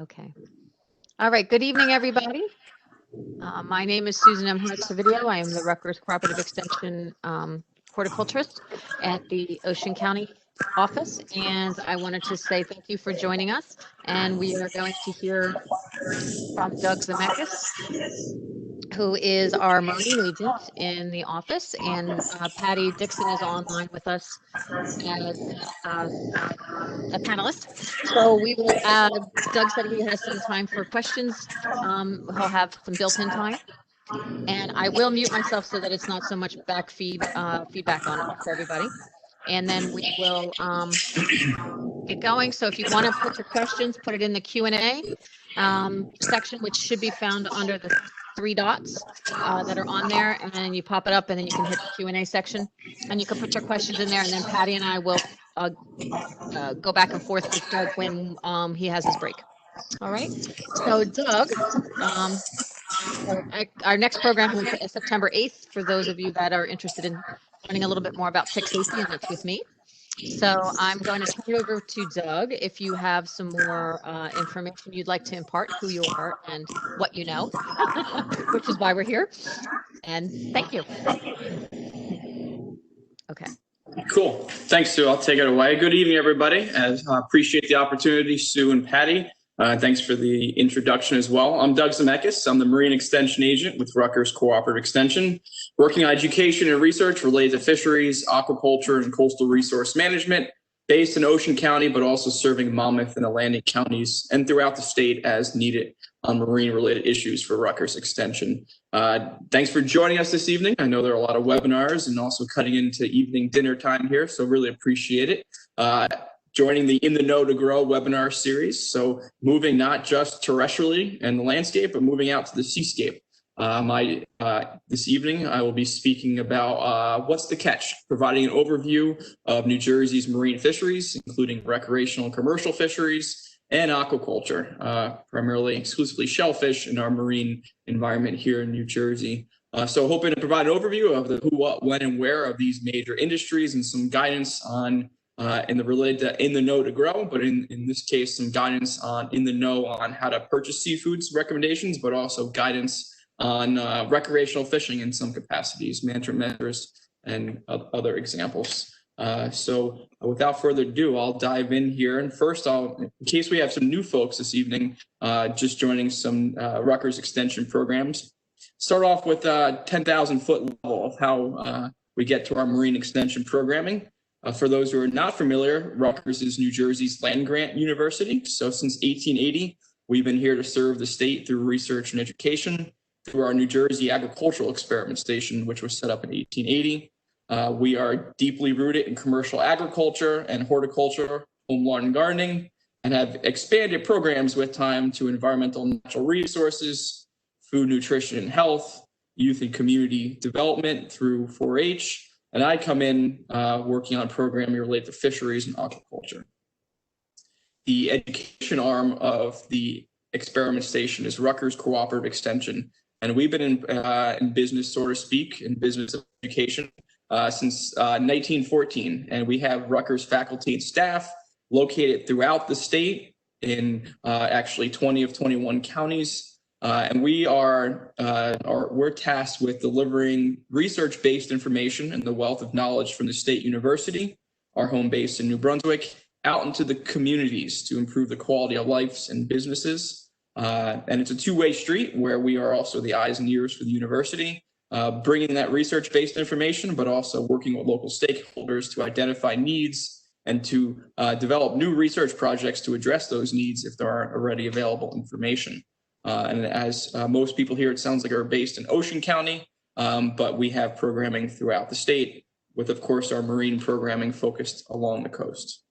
Okay. All right. Good evening, everybody. My name is Susan M. Hart-Savidio. I am the Rutgers Cooperative Extension horticulturist at the Ocean County office, and I wanted to say thank you for joining us. And we are going to hear from Doug Zemeckis, who is our marine agent in the office, and Patty Dixon is online with us as a panelist. So we will, Doug said he has some time for questions. He'll have some built-in time. And I will mute myself so that it's not so much feedback on for everybody. And then we will get going. So if you want to put your questions, put it in the Q&A section, which should be found under the 3 dots that are on there. And then you pop it up and then you can hit the Q&A section. And you can put your questions in there. And then Patty and I will go back and forth with Doug when he has his break. All right. So Doug, our next program is September 8th for those of you that are interested in learning a little bit more about tick safety, and that's with me. So I'm going to turn it over to Doug if you have some more information you'd like to impart, who you are and what you know, which is why we're here. And thank you. Okay. Cool. Thanks, Sue. I'll take it away. Good evening, everybody. I appreciate the opportunity, Sue and Patty. Thanks for the introduction as well. I'm Doug Zemeckis. I'm the Marine Extension Agent with Rutgers Cooperative Extension, working on education and research related to fisheries, aquaculture, and coastal resource management, based in Ocean County, but also serving Monmouth and Atlantic counties and throughout the state as needed on marine-related issues for Rutgers Extension. Thanks for joining us this evening. I know there are a lot of webinars and also cutting into evening dinner time here, so really appreciate it. Joining the In the Know to Grow webinar series. So moving not just terrestrially and the landscape, but moving out to the seascape. This evening, I will be speaking about what's the catch, providing an overview of New Jersey's marine fisheries, including recreational and commercial fisheries and aquaculture, primarily exclusively shellfish in our marine environment here in New Jersey. So hoping to provide an overview of the who, what, when, and where of these major industries and some guidance on in the related to In the Know to Grow, but in this case, some guidance on In the Know on how to purchase seafoods recommendations, but also guidance on recreational fishing in some capacities, management measures, and other examples. So without further ado, I'll dive in here. And first, in case we have some new folks this evening, just joining some Rutgers Extension programs, start off with 10,000 foot level of how we get to our marine extension programming. For those who are not familiar, Rutgers is New Jersey's land-grant university. So since 1880, we've been here to serve the state through research and education through our New Jersey Agricultural Experiment Station, which was set up in 1880. We are deeply rooted in commercial agriculture and horticulture, home lawn and gardening, and have expanded programs with time to environmental and natural resources, food, nutrition, and health, youth and community development through 4-H, and I come in working on programming related to fisheries and aquaculture. The education arm of the experiment station is Rutgers Cooperative Extension, and we've been in business, so to speak, in business education since 1914, and we have Rutgers faculty and staff located throughout the state in actually 20 of 21 counties. And we're tasked with delivering research-based information and the wealth of knowledge from the State University, our home base in New Brunswick, out into the communities to improve the quality of lives and businesses. And it's a two-way street where we are also the eyes and ears for the university, bringing that research-based information, but also working with local stakeholders to identify needs and to develop new research projects to address those needs if there aren't already available information. And as most people here, it sounds like are based in Ocean County, but we have programming throughout the state with, of course, our marine programming focused along the coast.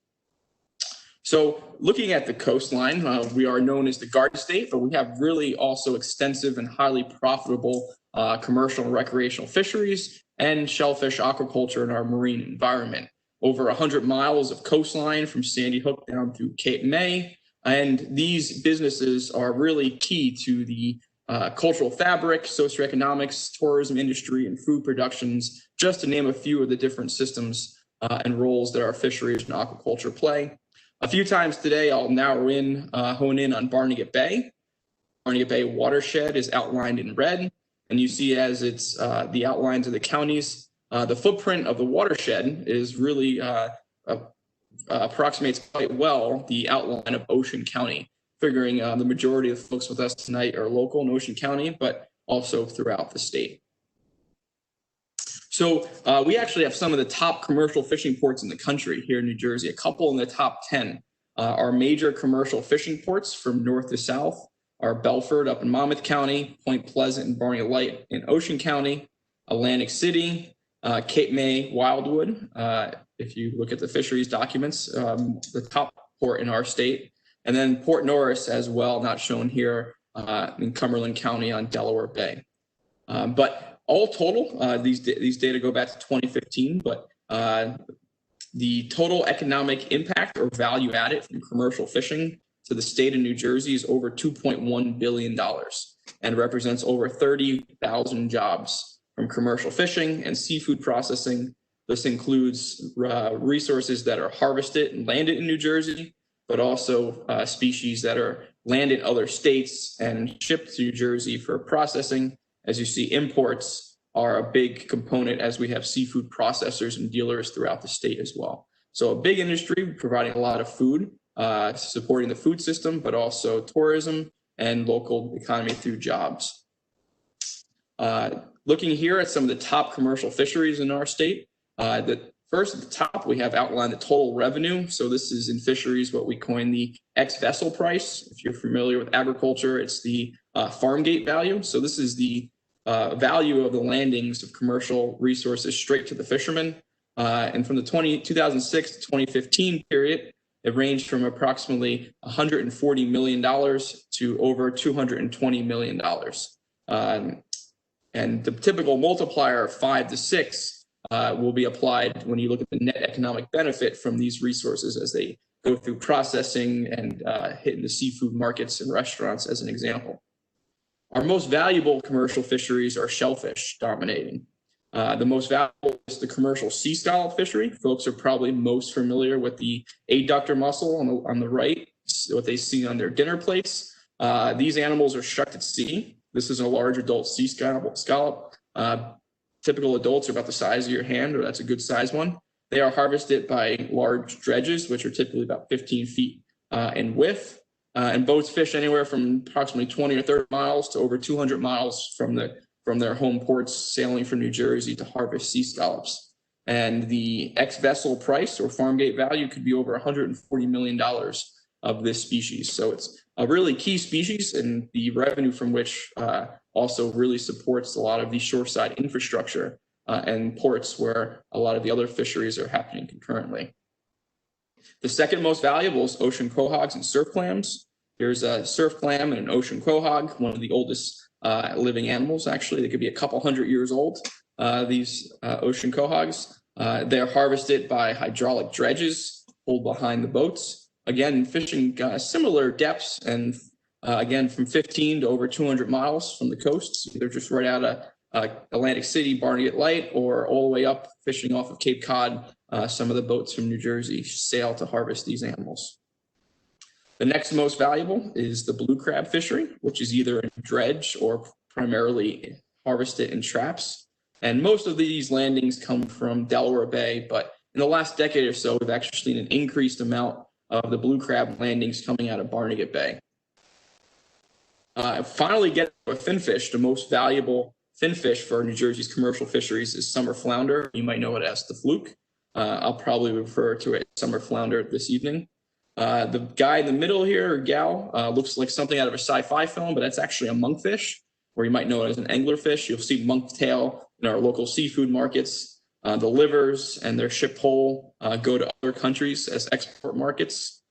So looking at the coastline, we are known as the Garden State, but we have really also extensive and highly profitable commercial and recreational fisheries and shellfish aquaculture in our marine environment. Over 100 miles of coastline from Sandy Hook down through Cape May. And these businesses are really key to the cultural fabric, socioeconomics, tourism industry, and food productions, just to name a few of the different systems and roles that our fisheries and aquaculture play. A few times today, I'll hone in on Barnegat Bay. Barnegat Bay watershed is outlined in red, and you see as it's the outlines of the counties, the footprint of the watershed is really approximates quite well the outline of Ocean County, figuring the majority of the folks with us tonight are local in Ocean County, but also throughout the state. So we actually have some of the top commercial fishing ports in the country here in New Jersey. A couple in the top 10 are major commercial fishing ports from north to south are Belford up in Monmouth County, Point Pleasant and Barnegat Light in Ocean County, Atlantic City, Cape May, Wildwood. If you look at the fisheries documents, the top port in our state, and then Port Norris as well, not shown here in Cumberland County on Delaware Bay. But all total, these data go back to 2015, but the total economic impact or value added from commercial fishing to the state of New Jersey is over $2.1 billion and represents over 30,000 jobs from commercial fishing and seafood processing. This includes resources that are harvested and landed in New Jersey, but also species that are landed in other states and shipped to New Jersey for processing. As you see, imports are a big component as we have seafood processors and dealers throughout the state as well. So a big industry providing a lot of food, supporting the food system, but also tourism and local economy through jobs. Looking here at some of the top commercial fisheries in our state, first at the top, we have outlined the total revenue. So this is in fisheries what we coin the ex-vessel price. If you're familiar with agriculture, it's the farm gate value. So this is the value of the landings of commercial resources straight to the fishermen. And from the 2006 to 2015 period, it ranged from approximately $140 million to over $220 million. And the typical multiplier of 5 to 6 will be applied when you look at the net economic benefit from these resources as they go through processing and hit the seafood markets and restaurants as an example. Our most valuable commercial fisheries are shellfish dominating. The most valuable is the commercial sea scallop fishery. Folks are probably most familiar with the adductor mussel on the right, what they see on their dinner plates. These animals are shucked at sea. This is a large adult sea scallop. Typical adults are about the size of your hand, or that's a good size one. They are harvested by large dredges, which are typically about 15 feet in width. And boats fish anywhere from approximately 20 or 30 miles to over 200 miles from their home ports, sailing from New Jersey to harvest sea scallops. And the ex-vessel price or farm gate value could be over $140 million of this species. So it's a really key species, and the revenue from which also really supports a lot of the shoreside infrastructure and ports where a lot of the other fisheries are happening concurrently. The second most valuable is ocean quahogs and surf clams. Here's a surf clam and an ocean quahog, one of the oldest living animals, actually. They could be a couple hundred years old, these ocean quahogs. They're harvested by hydraulic dredges pulled behind the boats. Again, fishing similar depths and again, from 15 to over 200 miles from the coast. They're just right out of Atlantic City, Barnegat Light, or all the way up fishing off of Cape Cod. Some of the boats from New Jersey sail to harvest these animals. The next most valuable is the blue crab fishery, which is either a dredge or primarily harvested in traps. And most of these landings come from Delaware Bay, but in the last decade or so, we've actually seen an increased amount of the blue crab landings coming out of Barnegat Bay. Finally, getting to a finfish, the most valuable finfish for New Jersey's commercial fisheries is summer flounder. You might know it as the fluke. I'll probably refer to it as summer flounder this evening. The guy in the middle here, or gal, looks like something out of a sci-fi film, but that's actually a monkfish, or you might know it as an anglerfish. You'll see monktail in our local seafood markets. The livers and their ship whole go to other countries as export markets.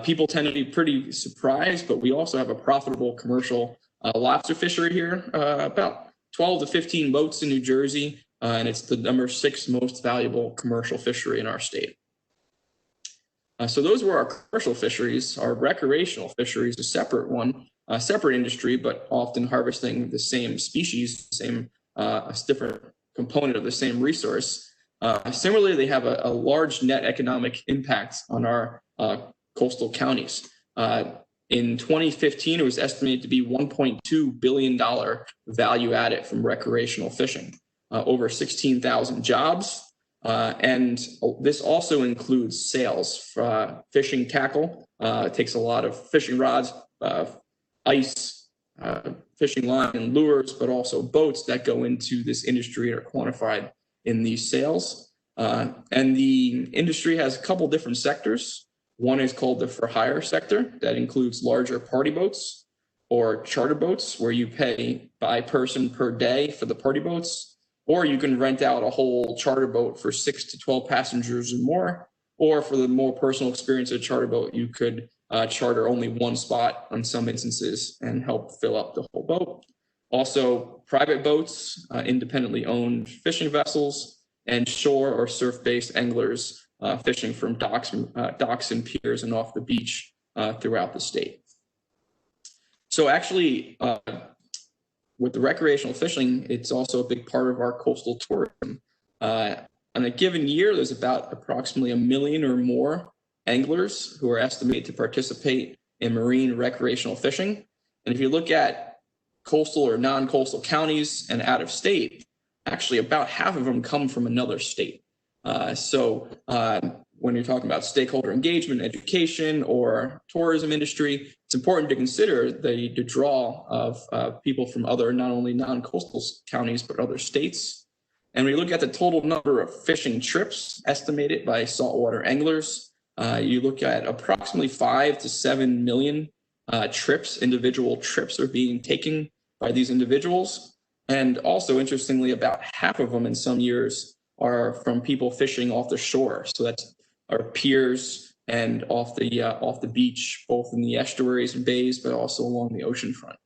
People tend to be pretty surprised, but we also have a profitable commercial lobster fishery here, about 12 to 15 boats in New Jersey, and it's the number 6 most valuable commercial fishery in our state. So those were our commercial fisheries. Our recreational fisheries, a separate one, a separate industry, but often harvesting the same species, same different component of the same resource. Similarly, they have a large net economic impact on our coastal counties. In 2015, it was estimated to be $1.2 billion value added from recreational fishing, over 16,000 jobs. And this also includes sales. Fishing tackle takes a lot of fishing rods, ice, fishing line and lures, but also boats that go into this industry and are quantified in these sales. And the industry has a couple different sectors. One is called the for hire sector that includes larger party boats or charter boats where you pay by person per day for the party boats, or you can rent out a whole charter boat for 6 to 12 passengers or more, or for the more personal experience of a charter boat, you could charter only one spot on some instances and help fill up the whole boat. Also, private boats, independently owned fishing vessels, and shore or surf-based anglers fishing from docks and piers and off the beach throughout the state. So actually, with the recreational fishing, it's also a big part of our coastal tourism. On a given year, there's about approximately 1 million or more anglers who are estimated to participate in marine recreational fishing. And if you look at coastal or non-coastal counties and out of state, actually about half of them come from another state. So when you're talking about stakeholder engagement, education, or tourism industry, it's important to consider the draw of people from other, not only non-coastal counties, but other states. And when you look at the total number of fishing trips estimated by saltwater anglers, you look at approximately 5 to 7 million individual trips are being taken by these individuals. And also, interestingly, about half of them in some years are from people fishing off the shore. So that's our piers and off the beach, both in the estuaries and bays, but also along the ocean front.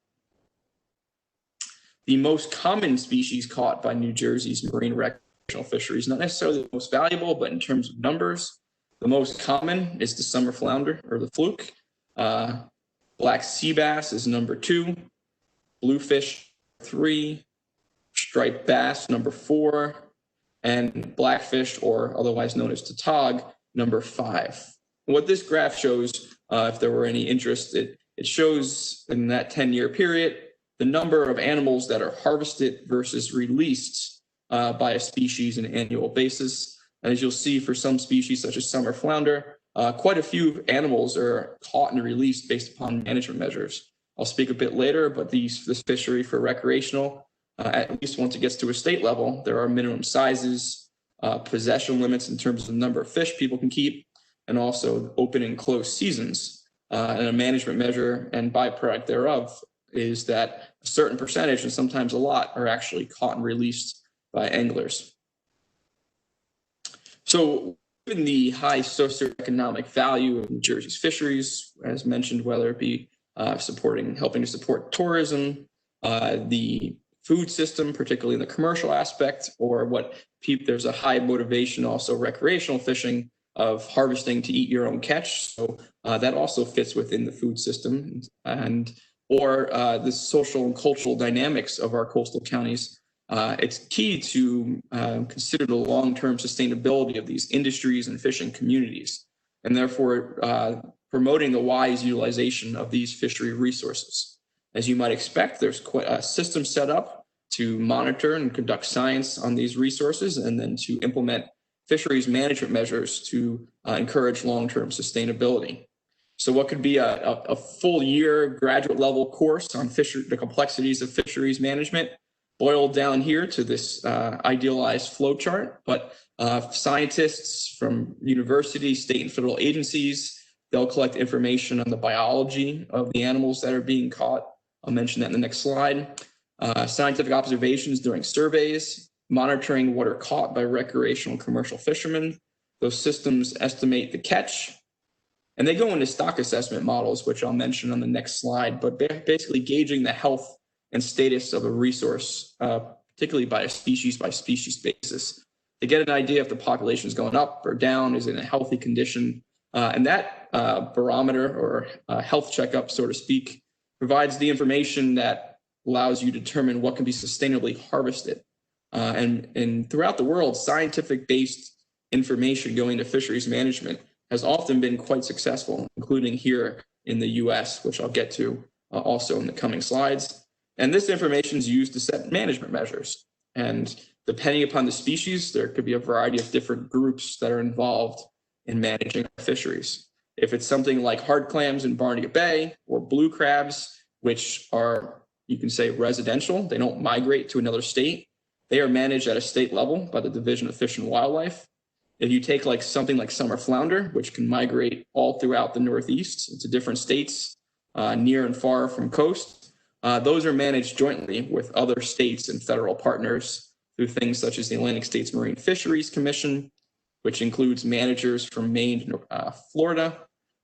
The most common species caught by New Jersey's marine recreational fisheries, not necessarily the most valuable, but in terms of numbers, the most common is the summer flounder or the fluke. Black sea bass is number 2, bluefish 3, striped bass number 4, and blackfish, or otherwise known as tautog, number 5. What this graph shows, if there were any interest, it shows in that 10-year period the number of animals that are harvested versus released by a species on an annual basis. And as you'll see, for some species such as summer flounder, quite a few animals are caught and released based upon management measures. I'll speak a bit later, but this fishery for recreational, at least once it gets to a state level, there are minimum sizes, possession limits in terms of the number of fish people can keep, and also open and closed seasons. And a management measure and byproduct thereof is that a certain percentage, and sometimes a lot, are actually caught and released by anglers. So given the high socioeconomic value of New Jersey's fisheries, as mentioned, whether it be helping to support tourism, the food system, particularly in the commercial aspect, or there's a high motivation also recreational fishing of harvesting to eat your own catch. So that also fits within the food system, or the social and cultural dynamics of our coastal counties. It's key to consider the long-term sustainability of these industries and fishing communities, and therefore promoting the wise utilization of these fishery resources. As you might expect, there's quite a system set up to monitor and conduct science on these resources, and then to implement fisheries management measures to encourage long-term sustainability. So what could be a full year graduate level course on the complexities of fisheries management boiled down here to this idealized flow chart, but scientists from universities, state and federal agencies, they'll collect information on the biology of the animals that are being caught. I'll mention that in the next slide. Scientific observations during surveys, monitoring what are caught by recreational commercial fishermen. Those systems estimate the catch, and they go into stock assessment models, which I'll mention on the next slide, but basically gauging the health and status of a resource, particularly by species basis, to get an idea if the population is going up or down, is in a healthy condition. And that barometer or health checkup, so to speak, provides the information that allows you to determine what can be sustainably harvested. And throughout the world, scientific-based information going to fisheries management has often been quite successful, including here in the US, which I'll get to also in the coming slides. And this information is used to set management measures. And depending upon the species, there could be a variety of different groups that are involved in managing fisheries. If it's something like hard clams in Barnegat Bay or blue crabs, which are, you can say, residential, they don't migrate to another state, they are managed at a state level by the Division of Fish and Wildlife. If you take like something like summer flounder, which can migrate all throughout the Northeast into different states, near and far from coast, those are managed jointly with other states and federal partners through things such as the Atlantic States Marine Fisheries Commission, which includes managers from Maine to Florida,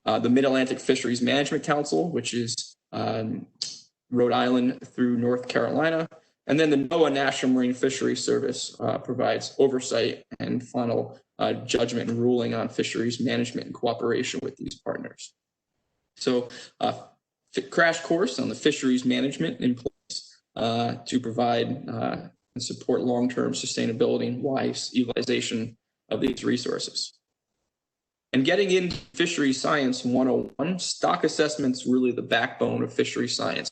the Mid-Atlantic Fisheries Management Council, which is Rhode Island through North Carolina, and then the NOAA National Marine Fisheries Service provides oversight and final judgment and ruling on fisheries management in cooperation with these partners. So crash course on the fisheries management in place to provide and support long-term sustainability and wise utilization of these resources. And getting into Fisheries Science 101, stock assessment's really the backbone of fisheries science,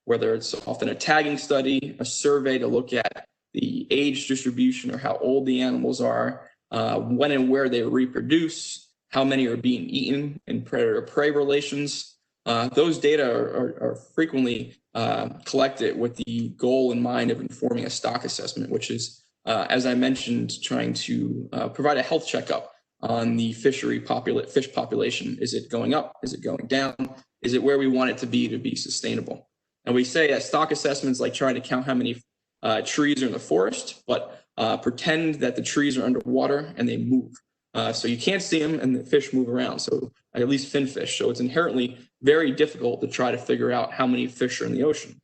whether it's often a tagging study, a survey to look at the age distribution or how old the animals are, when and where they reproduce, how many are being eaten in predator-prey relations. Those data are frequently collected with the goal in mind of informing a stock assessment, which is, as I mentioned, trying to provide a health checkup on the fish population. Is it going up? Is it going down? Is it where we want it to be sustainable? And we say that stock assessments like trying to count how many trees are in the forest, but pretend that the trees are underwater and they move. So you can't see them and the fish move around, so at least finfish. So it's inherently very difficult to try to figure out how many fish are in the ocean.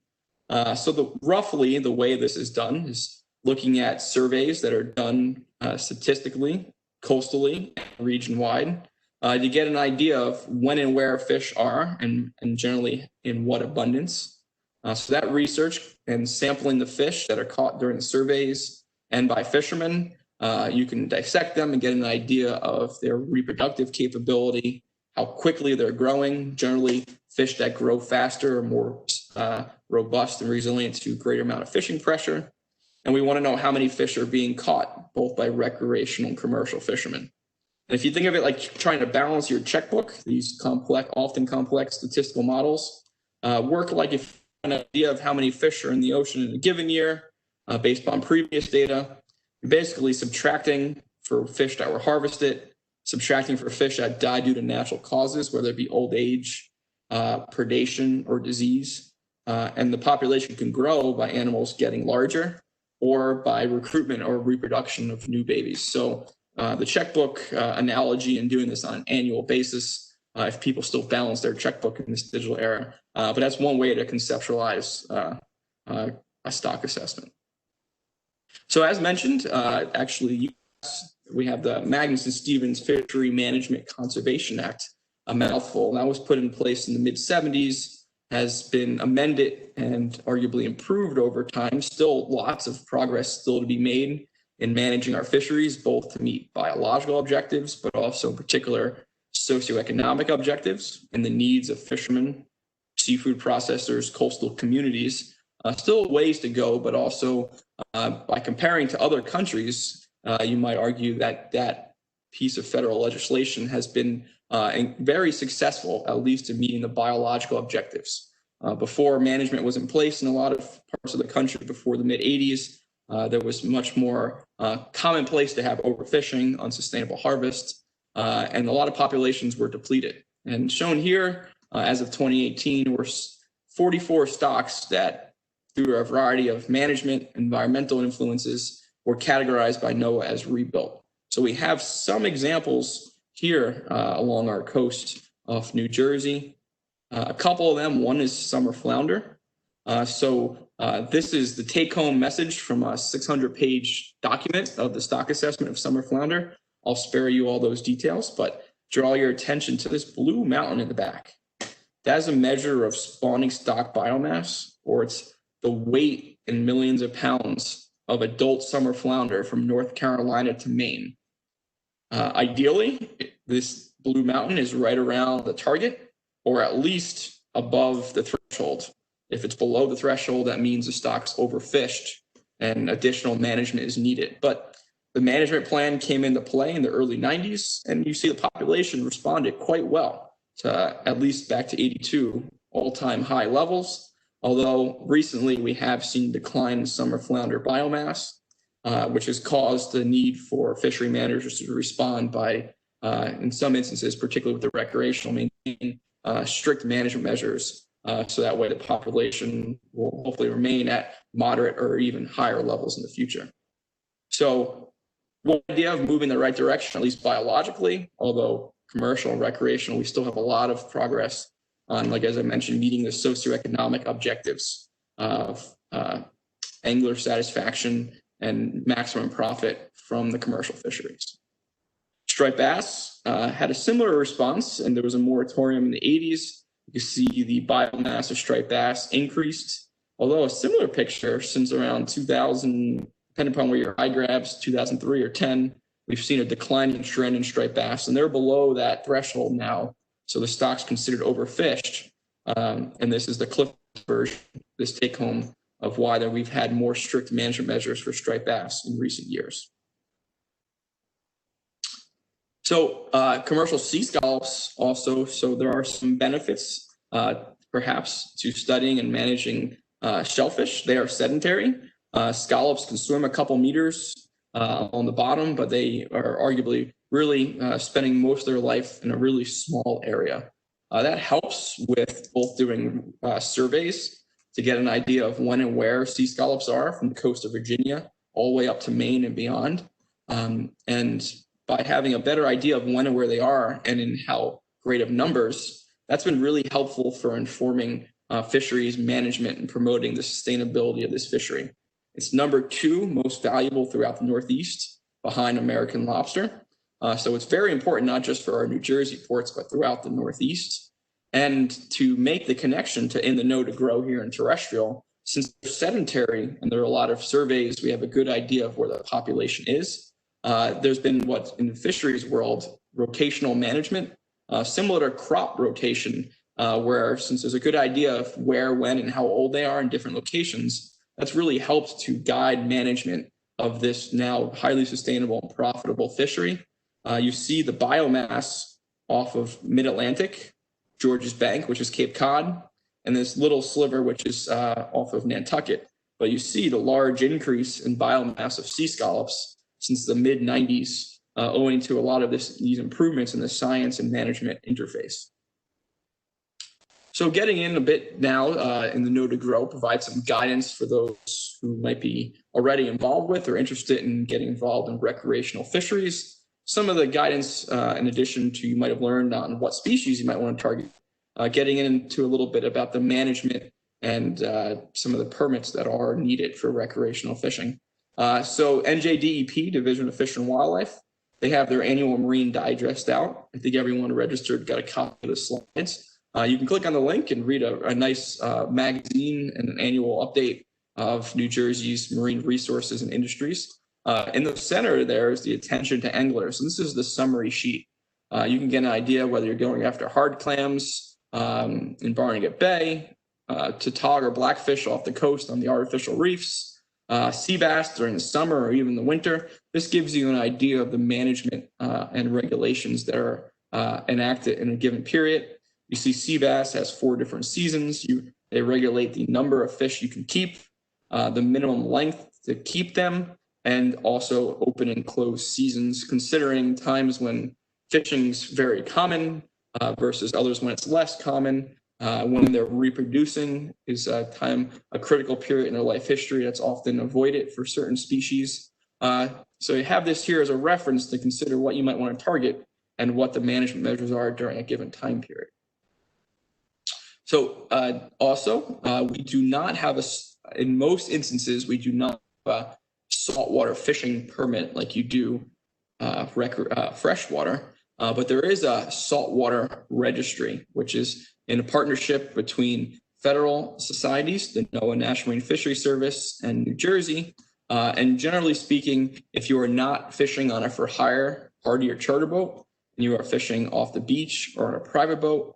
So roughly the way this is done is looking at surveys that are done statistically, coastally, and region-wide to get an idea of when and where fish are and generally in what abundance. So that research and sampling the fish that are caught during the surveys and by fishermen, you can dissect them and get an idea of their reproductive capability, how quickly they're growing. Generally, fish that grow faster are more robust and resilient to greater amount of fishing pressure. And we want to know how many fish are being caught, both by recreational and commercial fishermen. And if you think of it like trying to balance your checkbook, these often complex statistical models work like if you have an idea of how many fish are in the ocean in a given year based on previous data. You're basically subtracting for fish that were harvested, subtracting for fish that died due to natural causes, whether it be old age, predation, or disease. And the population can grow by animals getting larger or by recruitment or reproduction of new babies. So the checkbook analogy and doing this on an annual basis, if people still balance their checkbook in this digital era. But that's one way to conceptualize a stock assessment. So as mentioned, actually, we have the Magnuson-Stevens Fishery Management Conservation Act, a mouthful. That was put in place in the mid-70s, has been amended and arguably improved over time. Still lots of progress still to be made in managing our fisheries, both to meet biological objectives, but also in particular socioeconomic objectives and the needs of fishermen, seafood processors, coastal communities. Still ways to go, but also by comparing to other countries, you might argue that that piece of federal legislation has been very successful, at least in meeting the biological objectives. Before management was in place in a lot of parts of the country before the mid-'80s, there was much more commonplace to have overfishing, unsustainable harvest, and a lot of populations were depleted. And shown here, as of 2018, were 44 stocks that, through a variety of management, environmental influences, were categorized by NOAA as rebuilt. So we have some examples here along our coast of New Jersey. A couple of them, one is summer flounder. This is the take-home message from a 600-page document of the stock assessment of summer flounder. I'll spare you all those details, but draw your attention to this blue mountain in the back. That is a measure of spawning stock biomass, or it's the weight in millions of pounds of adult summer flounder from North Carolina to Maine. Ideally, this Blue Mountain is right around the target or at least above the threshold. If it's below the threshold, that means the stock's overfished and additional management is needed. But the management plan came into play in the early 90s, and you see the population responded quite well to at least back to 82 all-time high levels. Although recently we have seen decline in summer flounder biomass, which has caused the need for fishery managers to respond by, in some instances, particularly with the recreational, maintain strict management measures so that way the population will hopefully remain at moderate or even higher levels in the future. So one idea of moving in the right direction, at least biologically, although commercial and recreational, we still have a lot of progress on, like as I mentioned, meeting the socioeconomic objectives of angler satisfaction and maximum profit from the commercial fisheries. Striped bass had a similar response, and there was a moratorium in the 80s. You can see the biomass of striped bass increased, although a similar picture since around 2000, depending upon where your eye grabs, 2003 or 10, we've seen a declining trend in striped bass, and they're below that threshold now. So the stock's considered overfished, and this is the Cliff version, this take home of why that we've had more strict management measures for striped bass in recent years. So commercial sea scallops also, so there are some benefits perhaps to studying and managing shellfish. They are sedentary. Scallops can swim a couple meters on the bottom, but they are arguably really spending most of their life in a really small area. That helps with both doing surveys to get an idea of when and where sea scallops are from the coast of Virginia all the way up to Maine and beyond. And by having a better idea of when and where they are and in how great of numbers, that's been really helpful for informing fisheries management and promoting the sustainability of this fishery. It's number 2 most valuable throughout the Northeast behind American lobster. So it's very important, not just for our New Jersey ports, but throughout the Northeast. And to make the connection to in the know to grow here in terrestrial, since they're sedentary and there are a lot of surveys, we have a good idea of where the population is. There's been what in the fisheries world, rotational management, similar to crop rotation, where since there's a good idea of where, when, and how old they are in different locations, that's really helped to guide management of this now highly sustainable and profitable fishery. You see the biomass off of Mid-Atlantic, George's Bank, which is Cape Cod, and this little sliver, which is off of Nantucket. But you see the large increase in biomass of sea scallops since the mid-90s, owing to a lot of these improvements in the science and management interface. So getting in a bit now in the know to grow, provide some guidance for those who might be already involved with or interested in getting involved in recreational fisheries. Some of the guidance, in addition to you might have learned on what species you might want to target, getting into a little bit about the management and some of the permits that are needed for recreational fishing. So NJDEP, Division of Fish and Wildlife, they have their annual marine digest out. I think everyone registered got a copy of the slides. You can click on the link and read a nice magazine and an annual update of New Jersey's marine resources and industries. In the center there is the attention to anglers. And this is the summary sheet. You can get an idea whether you're going after hard clams in Barnegat Bay, to tog or blackfish off the coast on the artificial reefs, sea bass during the summer or even the winter. This gives you an idea of the management and regulations that are enacted in a given period. You see sea bass has 4 different seasons. They regulate the number of fish you can keep, the minimum length to keep them, and also open and close seasons, considering times when fishing's very common versus others when it's less common. When they're reproducing is a critical period in their life history that's often avoided for certain species. So you have this here as a reference to consider what you might want to target and what the management measures are during a given time period. So we do not have in most instances, we do not have a saltwater fishing permit like you do freshwater, but there is a saltwater registry, which is in a partnership between federal societies, the NOAA National Marine Fisheries Service and New Jersey. And generally speaking, if you are not fishing on a for hire party or charter boat, and you are fishing off the beach or on a private boat.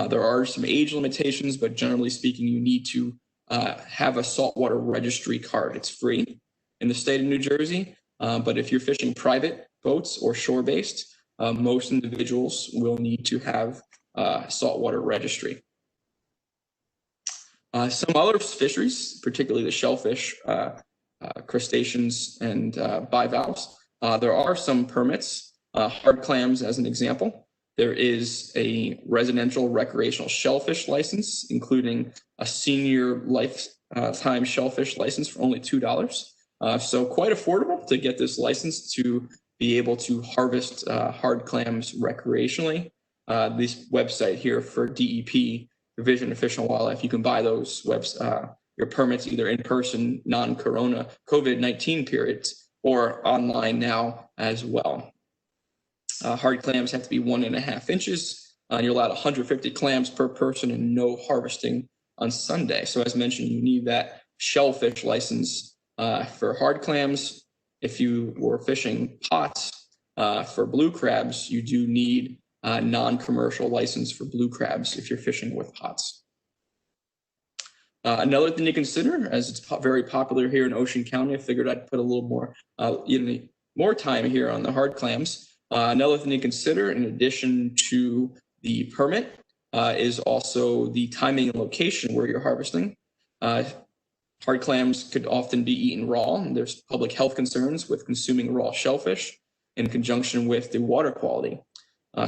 There are some age limitations, but generally speaking, you need to have a saltwater registry card. It's free in the state of New Jersey, but if you're fishing private boats or shore-based, most individuals will need to have saltwater registry. Some other fisheries, particularly the shellfish, crustaceans, and bivalves, there are some permits. Hard clams, as an example. There is a residential recreational shellfish license, including a senior lifetime shellfish license for only $2. So quite affordable to get this license to be able to harvest hard clams recreationally. This website here for DEP, Division of Fish and Wildlife, you can buy those your permits either in person, non-corona COVID-19 periods, or online now as well. Hard clams have to be 1.5 inches. You're allowed 150 clams per person and no harvesting on Sunday. So as mentioned, you need that shellfish license for hard clams. If you were fishing pots for blue crabs, you do need a non-commercial license for blue crabs if you're fishing with pots. Another thing to consider, as it's very popular here in Ocean County, I figured I'd put a little more time here on the hard clams. Another thing to consider, in addition to the permit, is also the timing and location where you're harvesting. Hard clams could often be eaten raw, and there's public health concerns with consuming raw shellfish in conjunction with the water quality.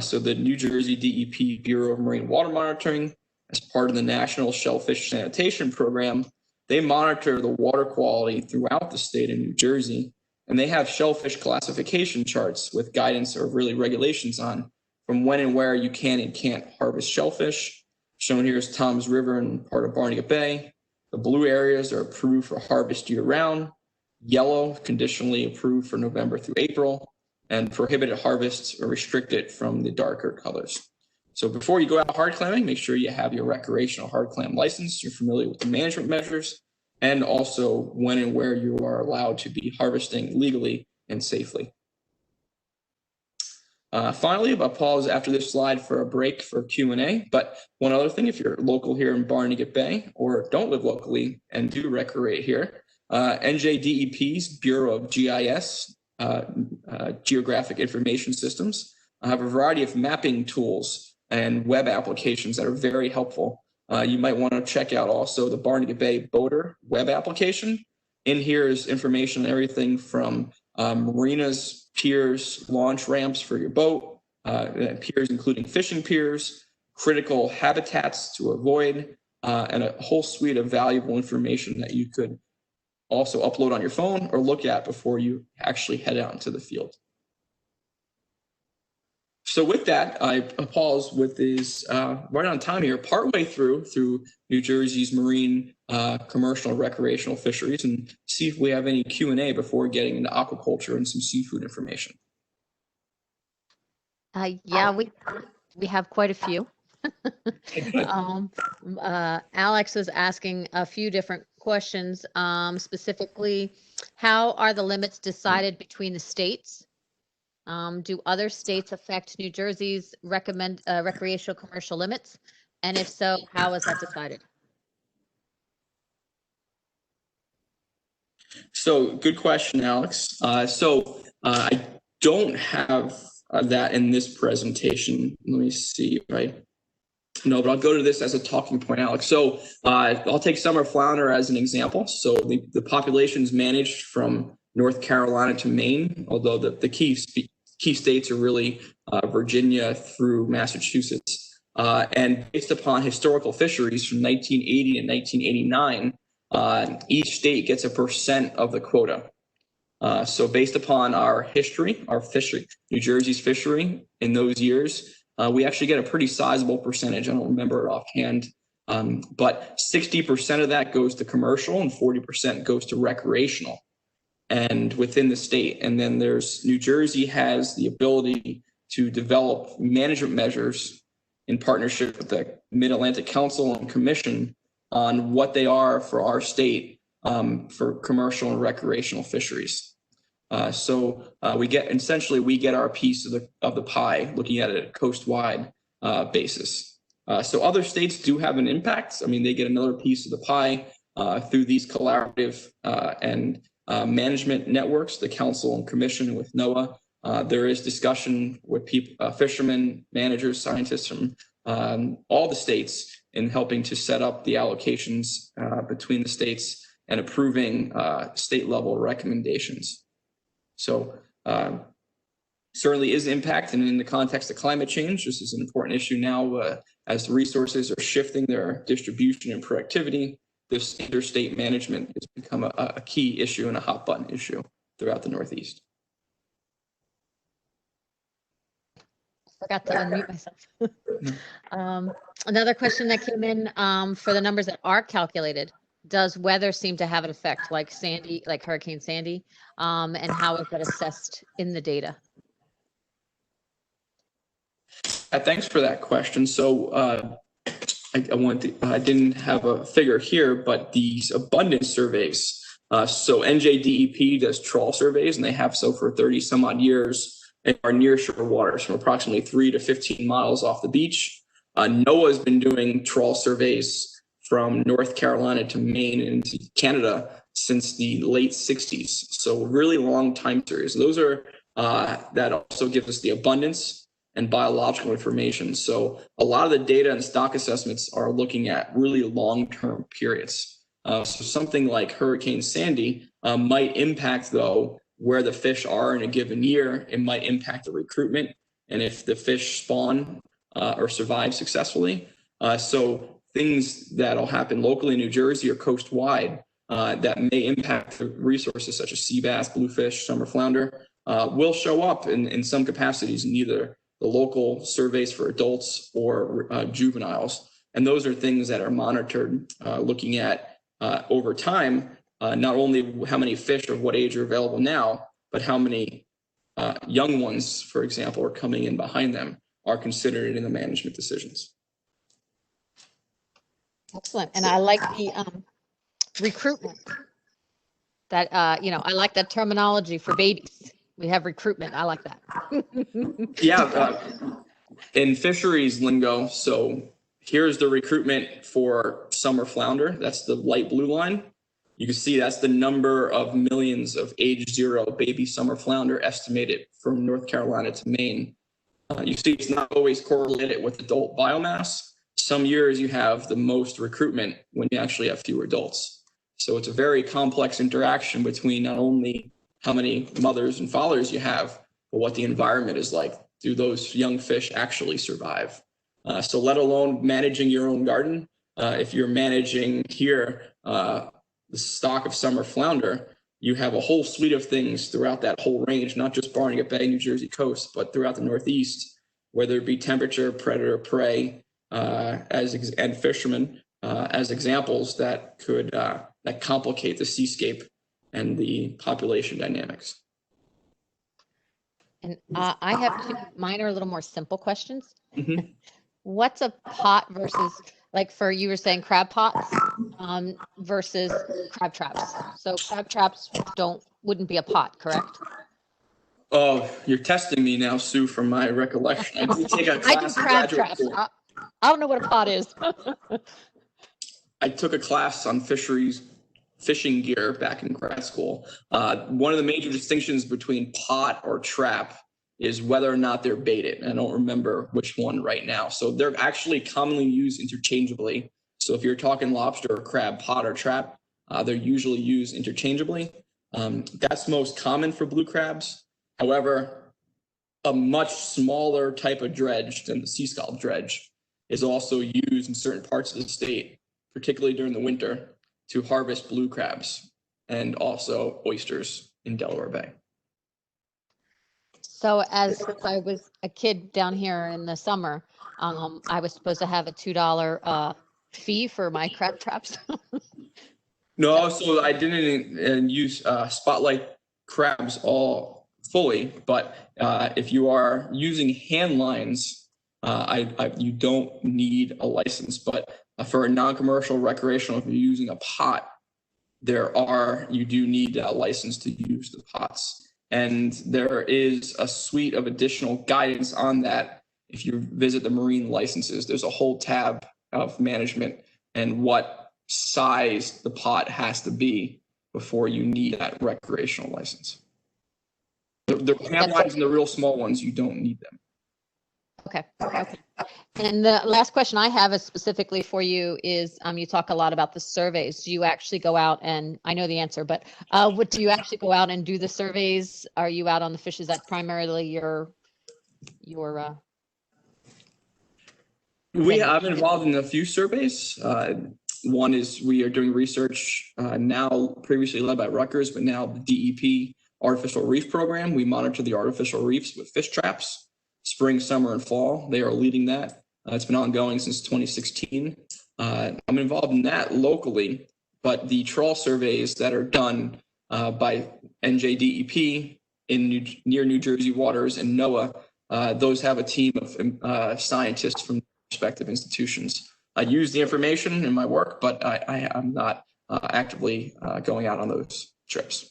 So the New Jersey DEP Bureau of Marine Water Monitoring, as part of the National Shellfish Sanitation Program, they monitor the water quality throughout the state of New Jersey, and they have shellfish classification charts with guidance or really regulations on from when and where you can and can't harvest shellfish. Shown here is Tom's River and part of Barnegat Bay. The blue areas are approved for harvest year-round. Yellow, conditionally approved for November through April, and prohibited harvests are restricted from the darker colors. So before you go out hard clamming, make sure you have your recreational hard clam license, you're familiar with the management measures, and also when and where you are allowed to be harvesting legally and safely. Finally, I'll pause after this slide for a break for Q&A. But one other thing, if you're local here in Barnegat Bay or don't live locally and do recreate here, NJDEP's Bureau of GIS, Geographic Information Systems, have a variety of mapping tools and web applications that are very helpful. You might want to check out also the Barnegat Bay Boater web application. In here is information on everything from marinas, piers, launch ramps for your boat, piers including fishing piers, critical habitats to avoid, and a whole suite of valuable information that you could also upload on your phone or look at before you actually head out into the field. So with that, I pause with this right on time here, partway through New Jersey's marine, commercial, and recreational fisheries, and see if we have any Q&A before getting into aquaculture and some seafood information. Yeah, we have quite a few. Alex was asking a few different questions, specifically, how are the limits decided between the states? Do other states affect New Jersey's recreational commercial limits? And if so, how is that decided? So good question, Alex. I don't have that in this presentation. Let me see if I no, but I'll go to this as a talking point, Alex. So I'll take summer flounder as an example. So the population is managed from North Carolina to Maine, although the key states are really Virginia through Massachusetts. And based upon historical fisheries from 1980 to 1989, each state gets a % of the quota. So based upon our history, New Jersey's fishery in those years, we actually get a pretty sizable percentage. I don't remember it offhand, but 60% of that goes to commercial and 40% goes to recreational and within the state. And then New Jersey has the ability to develop management measures in partnership with the Mid-Atlantic Council and Commission on what they are for our state for commercial and recreational fisheries. We get our piece of the pie, looking at it at a coast-wide basis. So other states do have an impact. I mean, they get another piece of the pie through these collaborative and management networks, the council and commission with NOAA. There is discussion with people, fishermen, managers, scientists from all the states in helping to set up the allocations between the states and approving state level recommendations. So certainly is impact, and in the context of climate change, this is an important issue now as the resources are shifting their distribution and productivity. This interstate management has become a key issue and a hot button issue throughout the Northeast. Forgot to unmute myself. Another question that came in for the numbers that are calculated. Does weather seem to have an effect, like Hurricane Sandy, and how is that assessed in the data? Thanks for that question. So I didn't have a figure here, but these abundance surveys. So NJDEP does trawl surveys, and they have so for 30 some odd years in our nearshore waters from approximately 3 to 15 miles off the beach. NOAA has been doing trawl surveys from North Carolina to Maine and to Canada since the late 60s. So really long time series. Those are, that also gives us the abundance and biological information. So a lot of the data and stock assessments are looking at really long-term periods. So something like Hurricane Sandy might impact, though, where the fish are in a given year. It might impact the recruitment and if the fish spawn or survive successfully. So things that'll happen locally in New Jersey or coast-wide that may impact the resources such as sea bass, bluefish, summer flounder will show up in some capacities in either the local surveys for adults or juveniles. And those are things that are monitored looking at over time, not only how many fish of what age are available now, but how many young ones, for example, are coming in behind them are considered in the management decisions. Excellent. And I like the recruitment. That, I like that terminology for babies. We have recruitment. I like that. Yeah. In fisheries lingo, so here's the recruitment for summer flounder. That's the light blue line. You can see that's the number of millions of age 0 baby summer flounder estimated from North Carolina to Maine. You see it's not always correlated with adult biomass. Some years you have the most recruitment when you actually have fewer adults. So it's a very complex interaction between not only how many mothers and fathers you have, but what the environment is like. Do those young fish actually survive? So let alone managing your own garden. If you're managing here the stock of summer flounder, you have a whole suite of things throughout that whole range, not just Barnegat Bay, New Jersey coast, but throughout the Northeast, whether it be temperature, predator, prey, and fishermen as examples that could that complicate the seascape and the population dynamics. And I have two. Mine are a little more simple questions. Mm-hmm. What's a pot versus, like for you were saying crab pots versus crab traps? So crab traps wouldn't be a pot, correct? Oh, you're testing me now, Sue, from my recollection. I did take a class I do crab traps. I don't know what a pot is. I took a class on fishing gear back in grad school. One of the major distinctions between pot or trap is whether or not they're baited. I don't remember which one right now. So they're actually commonly used interchangeably. So if you're talking lobster or crab, pot or trap, they're usually used interchangeably. That's most common for blue crabs. However, a much smaller type of dredge than the sea scallop dredge is also used in certain parts of the state, particularly during the winter, to harvest blue crabs and also oysters in Delaware Bay. So as I was a kid down here in the summer, I was supposed to have a $2 fee for my crab traps. No, so I didn't use spotlight crabs all fully, but if you are using hand lines, you don't need a license. But for a non-commercial recreational, if you're using a pot, you do need a license to use the pots. And there is a suite of additional guidance on that. If you visit the marine licenses, there's a whole tab of management and what size the pot has to be before you need that recreational license. The pan lines and the real small ones, you don't need them. Okay. Okay. And the last question I have is specifically for you is, you talk a lot about the surveys. Do you actually go out and, I know the answer, but what do you actually go out and do the surveys? Are you out on the fish? Is that primarily your I'm involved in a few surveys. One is we are doing research now, previously led by Rutgers, but now the DEP Artificial Reef Program. We monitor the artificial reefs with fish traps, spring, summer, and fall. They are leading that. It's been ongoing since 2016. I'm involved in that locally, but the trawl surveys that are done by NJDEP near New Jersey waters and NOAA, those have a team of scientists from respective institutions. I use the information in my work, but I'm not actively going out on those trips.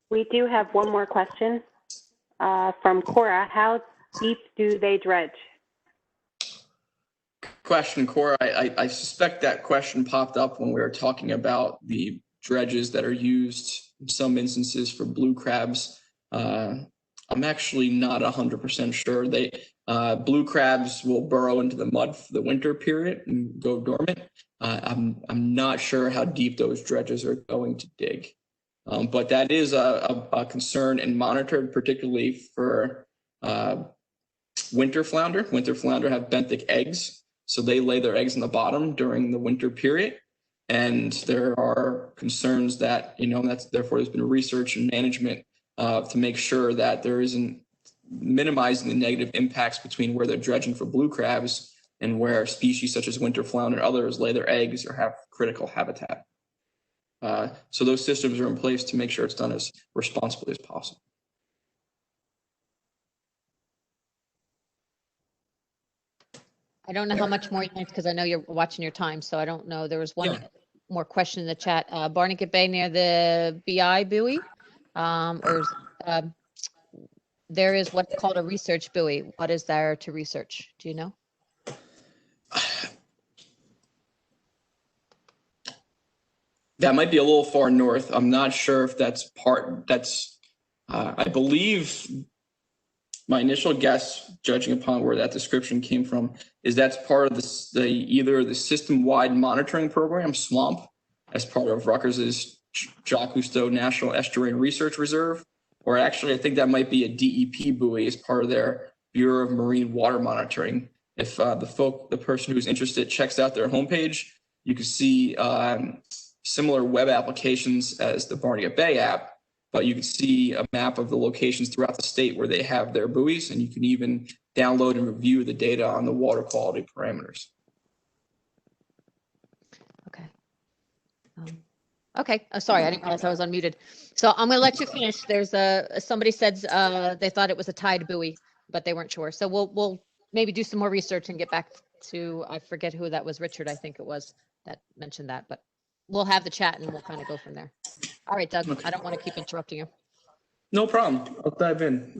We do have one more question from Cora. How deep do they dredge? Question, Cora. I suspect that question popped up when we were talking about the dredges that are used in some instances for blue crabs. I'm actually not 100% sure. Blue crabs will burrow into the mud for the winter period and go dormant. I'm not sure how deep those dredges are going to dig. But that is a concern and monitored, particularly for winter flounder. Winter flounder have benthic eggs, so they lay their eggs in the bottom during the winter period. And there are concerns that, therefore there's been research and management to make sure that there isn't minimizing the negative impacts between where they're dredging for blue crabs and where species such as winter flounder and others lay their eggs or have critical habitat. So those systems are in place to make sure it's done as responsibly as possible. I don't know how much more you think because I know you're watching your time, so I don't know. There was one more question in the chat. Barnegat Bay near the BI buoy, there is what's called a research buoy. What is there to research? Do you know? That might be a little far north. I'm not sure if that's I believe my initial guess, judging upon where that description came from, is that's part of either the system-wide monitoring program, SWAMP, as part of Rutgers' Jacques Cousteau National Estuarine Research Reserve, or actually I think that might be a DEP buoy as part of their Bureau of Marine Water Monitoring. If the person who's interested checks out their homepage, you can see similar web applications as the Barnegat Bay app, but you can see a map of the locations throughout the state where they have their buoys, and you can even download and review the data on the water quality parameters. Okay. Okay. Sorry, I didn't realize I was unmuted. So I'm going to let you finish. There's somebody said they thought it was a tide buoy, but they weren't sure. So we'll maybe do some more research and get back to, I forget who that was, Richard, I think it was, that mentioned that, but we'll have the chat and we'll kind of go from there. All right, Doug, I don't want to keep interrupting you. No problem. I'll dive in.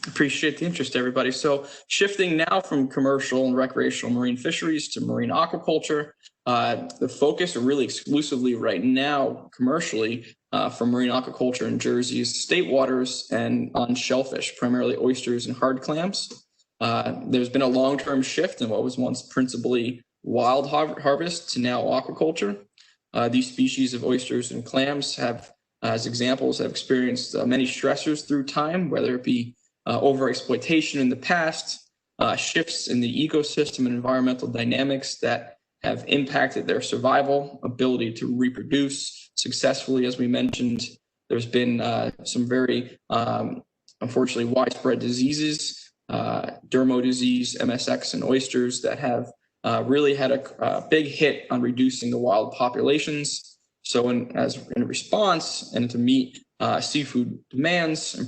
Appreciate the interest, everybody. So shifting now from commercial and recreational marine fisheries to marine aquaculture, the focus really exclusively right now commercially for marine aquaculture in Jersey is state waters and on shellfish, primarily oysters and hard clams. There's been a long-term shift in what was once principally wild harvest to now aquaculture. These species of oysters and clams have, as examples, have experienced many stressors through time, whether it be overexploitation in the past, shifts in the ecosystem and environmental dynamics that have impacted their survival, ability to reproduce successfully. As we mentioned, there's been some very, unfortunately, widespread diseases, dermo disease, MSX, and oysters that have really had a big hit on reducing the wild populations. So in response and to meet seafood demands, and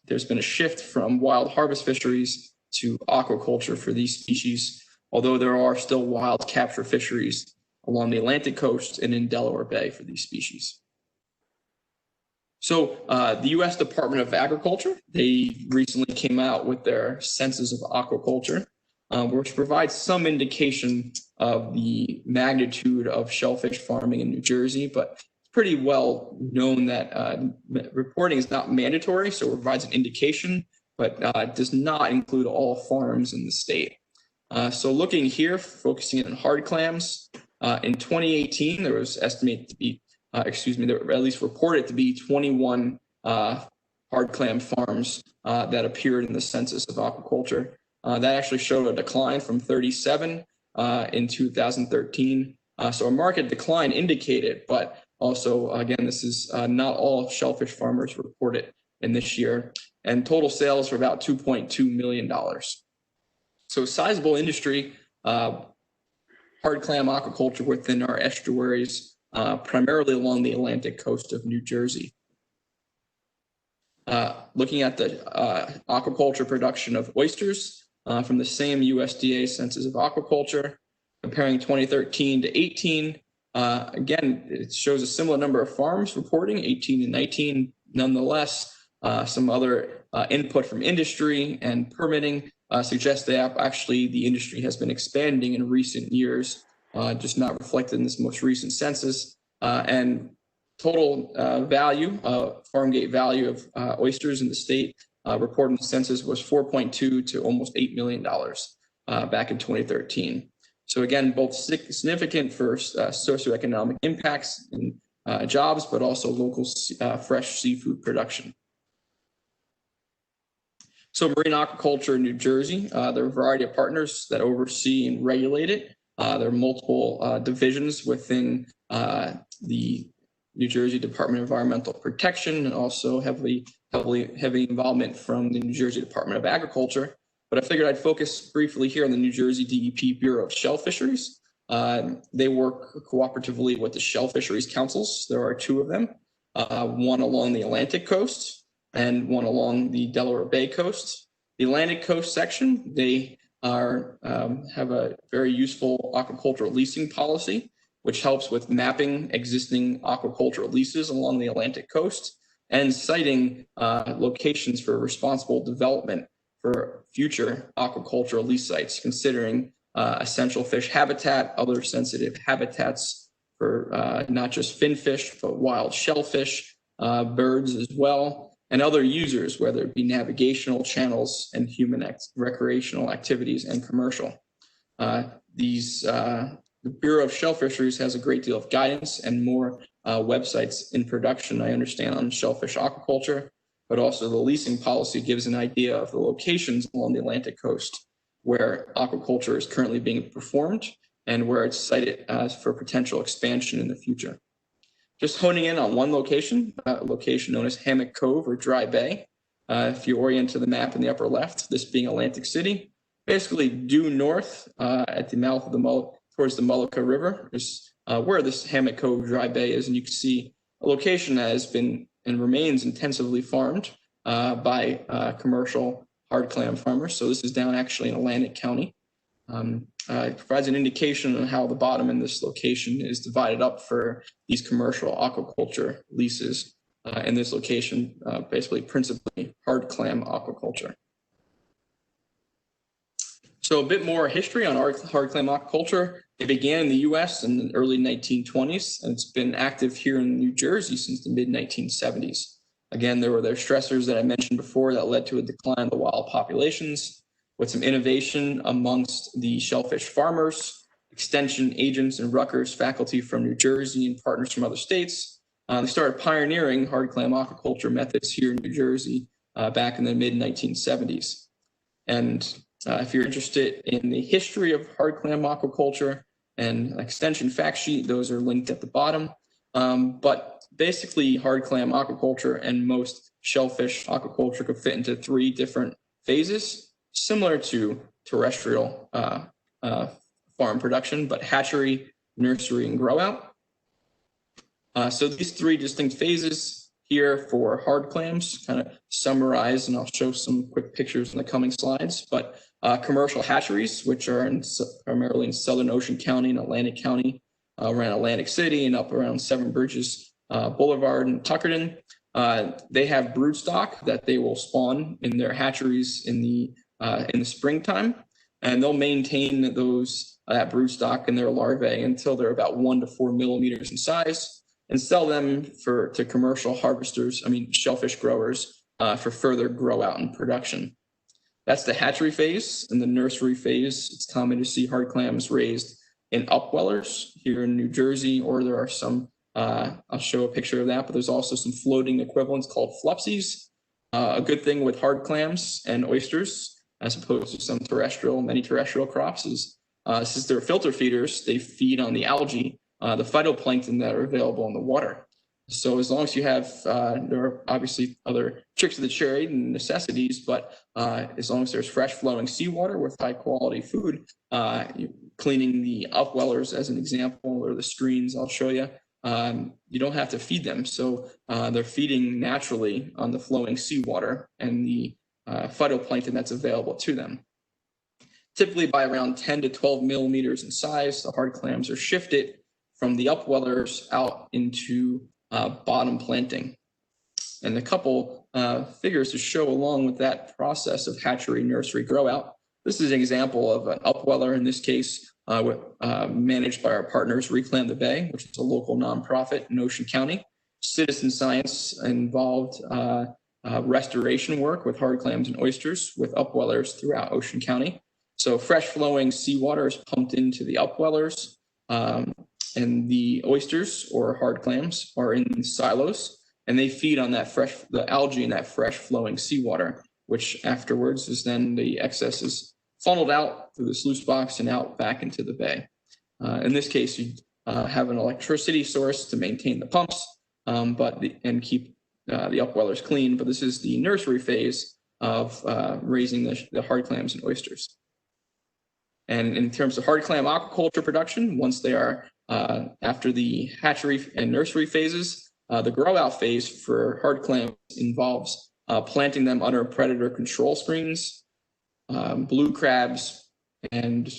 there's been a shift from wild harvest fisheries to aquaculture for these species, although there are still wild capture fisheries along the Atlantic coast and in Delaware Bay for these species. So the U.S. Department of Agriculture, they recently came out with their Census of Aquaculture, which provides some indication of the magnitude of shellfish farming in New Jersey, but it's pretty well known that reporting is not mandatory, so it provides an indication, but does not include all farms in the state. So looking here, focusing on hard clams, in 2018, there was estimated to be, there were at least reported to be 21 hard clam farms that appeared in the Census of Aquaculture. That actually showed a decline from 37 in 2013. So a market decline indicated, but also, again, this is not all shellfish farmers reported in this year. And total sales were about $2.2 million. So sizable industry, hard clam aquaculture within our estuaries, primarily along the Atlantic coast of New Jersey. Looking at the aquaculture production of oysters from the same USDA Census of Aquaculture, comparing 2013 to 18, again, it shows a similar number of farms reporting, 18 and 19. Nonetheless, some other input from industry and permitting suggests that actually the industry has been expanding in recent years, just not reflected in this most recent census. And total value, farm gate value of oysters in the state reported in the census was $4.2 to almost $8 million back in 2013. So again, both significant for socioeconomic impacts and jobs, but also local fresh seafood production. So marine aquaculture in New Jersey, there are a variety of partners that oversee and regulate it. There are multiple divisions within the New Jersey Department of Environmental Protection, and also heavy involvement from the New Jersey Department of Agriculture. But I figured I'd focus briefly here on the New Jersey DEP Bureau of Shell Fisheries. They work cooperatively with the Shell Fisheries Councils. There are two of them, one along the Atlantic coast and one along the Delaware Bay coast. The Atlantic coast section, they have a very useful aquacultural leasing policy, which helps with mapping existing aquacultural leases along the Atlantic coast and citing locations for responsible development for future aquacultural lease sites, considering essential fish habitat, other sensitive habitats for not just finfish, but wild shellfish, birds as well, and other users, whether it be navigational channels and human recreational activities and commercial. The Bureau of Shell Fisheries has a great deal of guidance and more websites in production, I understand, on shellfish aquaculture, but also the leasing policy gives an idea of the locations along the Atlantic coast where aquaculture is currently being performed and where it's cited as for potential expansion in the future. Just honing in on one location, a location known as Hammock Cove or Dry Bay. If you orient to the map in the upper left, this being Atlantic City, basically due north at the mouth of the towards the Mullica River is where this Hammock Cove Dry Bay is, and you can see a location that has been and remains intensively farmed by commercial hard clam farmers. So this is down actually in Atlantic County. It provides an indication on how the bottom in this location is divided up for these commercial aquaculture leases in this location, basically principally hard clam aquaculture. So a bit more history on hard clam aquaculture. It began in the U.S. in the early 1920s, and it's been active here in New Jersey since the mid-1970s. Again, there were their stressors that I mentioned before that led to a decline in the wild populations. With some innovation amongst the shellfish farmers, extension agents, and Rutgers faculty from New Jersey and partners from other states, they started pioneering hard clam aquaculture methods here in New Jersey back in the mid-1970s. And if you're interested in the history of hard clam aquaculture and extension fact sheet, those are linked at the bottom. But basically, hard clam aquaculture and most shellfish aquaculture could fit into three different phases, similar to terrestrial farm production, but hatchery, nursery, and grow out. So these three distinct phases here for hard clams kind of summarize, and I'll show some quick pictures in the coming slides, but commercial hatcheries, which are primarily in Southern Ocean County and Atlantic County, around Atlantic City and up around Seven Bridges Boulevard and Tuckerton. They have broodstock that they will spawn in their hatcheries in the springtime, and they'll maintain that broodstock and their larvae until they're about 1 to 4 millimeters in size, and sell them to commercial harvesters, shellfish growers, for further grow out and production. That's the hatchery phase. In the nursery phase, it's common to see hard clams raised in upwellers here in New Jersey, or there are some, I'll show a picture of that, but there's also some floating equivalents called flupsies. A good thing with hard clams and oysters, as opposed to many terrestrial crops, is since they're filter feeders, they feed on the algae, the phytoplankton that are available in the water. So as long as you have, there are obviously other tricks of the trade and necessities, but as long as there's fresh flowing seawater with high quality food, cleaning the upwellers as an example, or the screens I'll show you, you don't have to feed them. So they're feeding naturally on the flowing seawater and the phytoplankton that's available to them. Typically by around 10 to 12 millimeters in size, the hard clams are shifted from the upwellers out into bottom planting. And a couple figures to show along with that process of hatchery nursery grow out. This is an example of an upweller, in this case, managed by our partners, Reclaim the Bay, which is a local nonprofit in Ocean County. Citizen Science involved restoration work with hard clams and oysters with upwellers throughout Ocean County. So fresh flowing seawater is pumped into the upwellers, and the oysters or hard clams are in silos, and they feed on the algae in that fresh flowing seawater, which afterwards is then the excess is funneled out through the sluice box and out back into the bay. In this case, you have an electricity source to maintain the pumps, and keep the upwellers clean. But this is the nursery phase of raising the hard clams and oysters. And in terms of hard clam aquaculture production, once they are after the hatchery and nursery phases, the grow out phase for hard clams involves planting them under predator control screens. Blue crabs and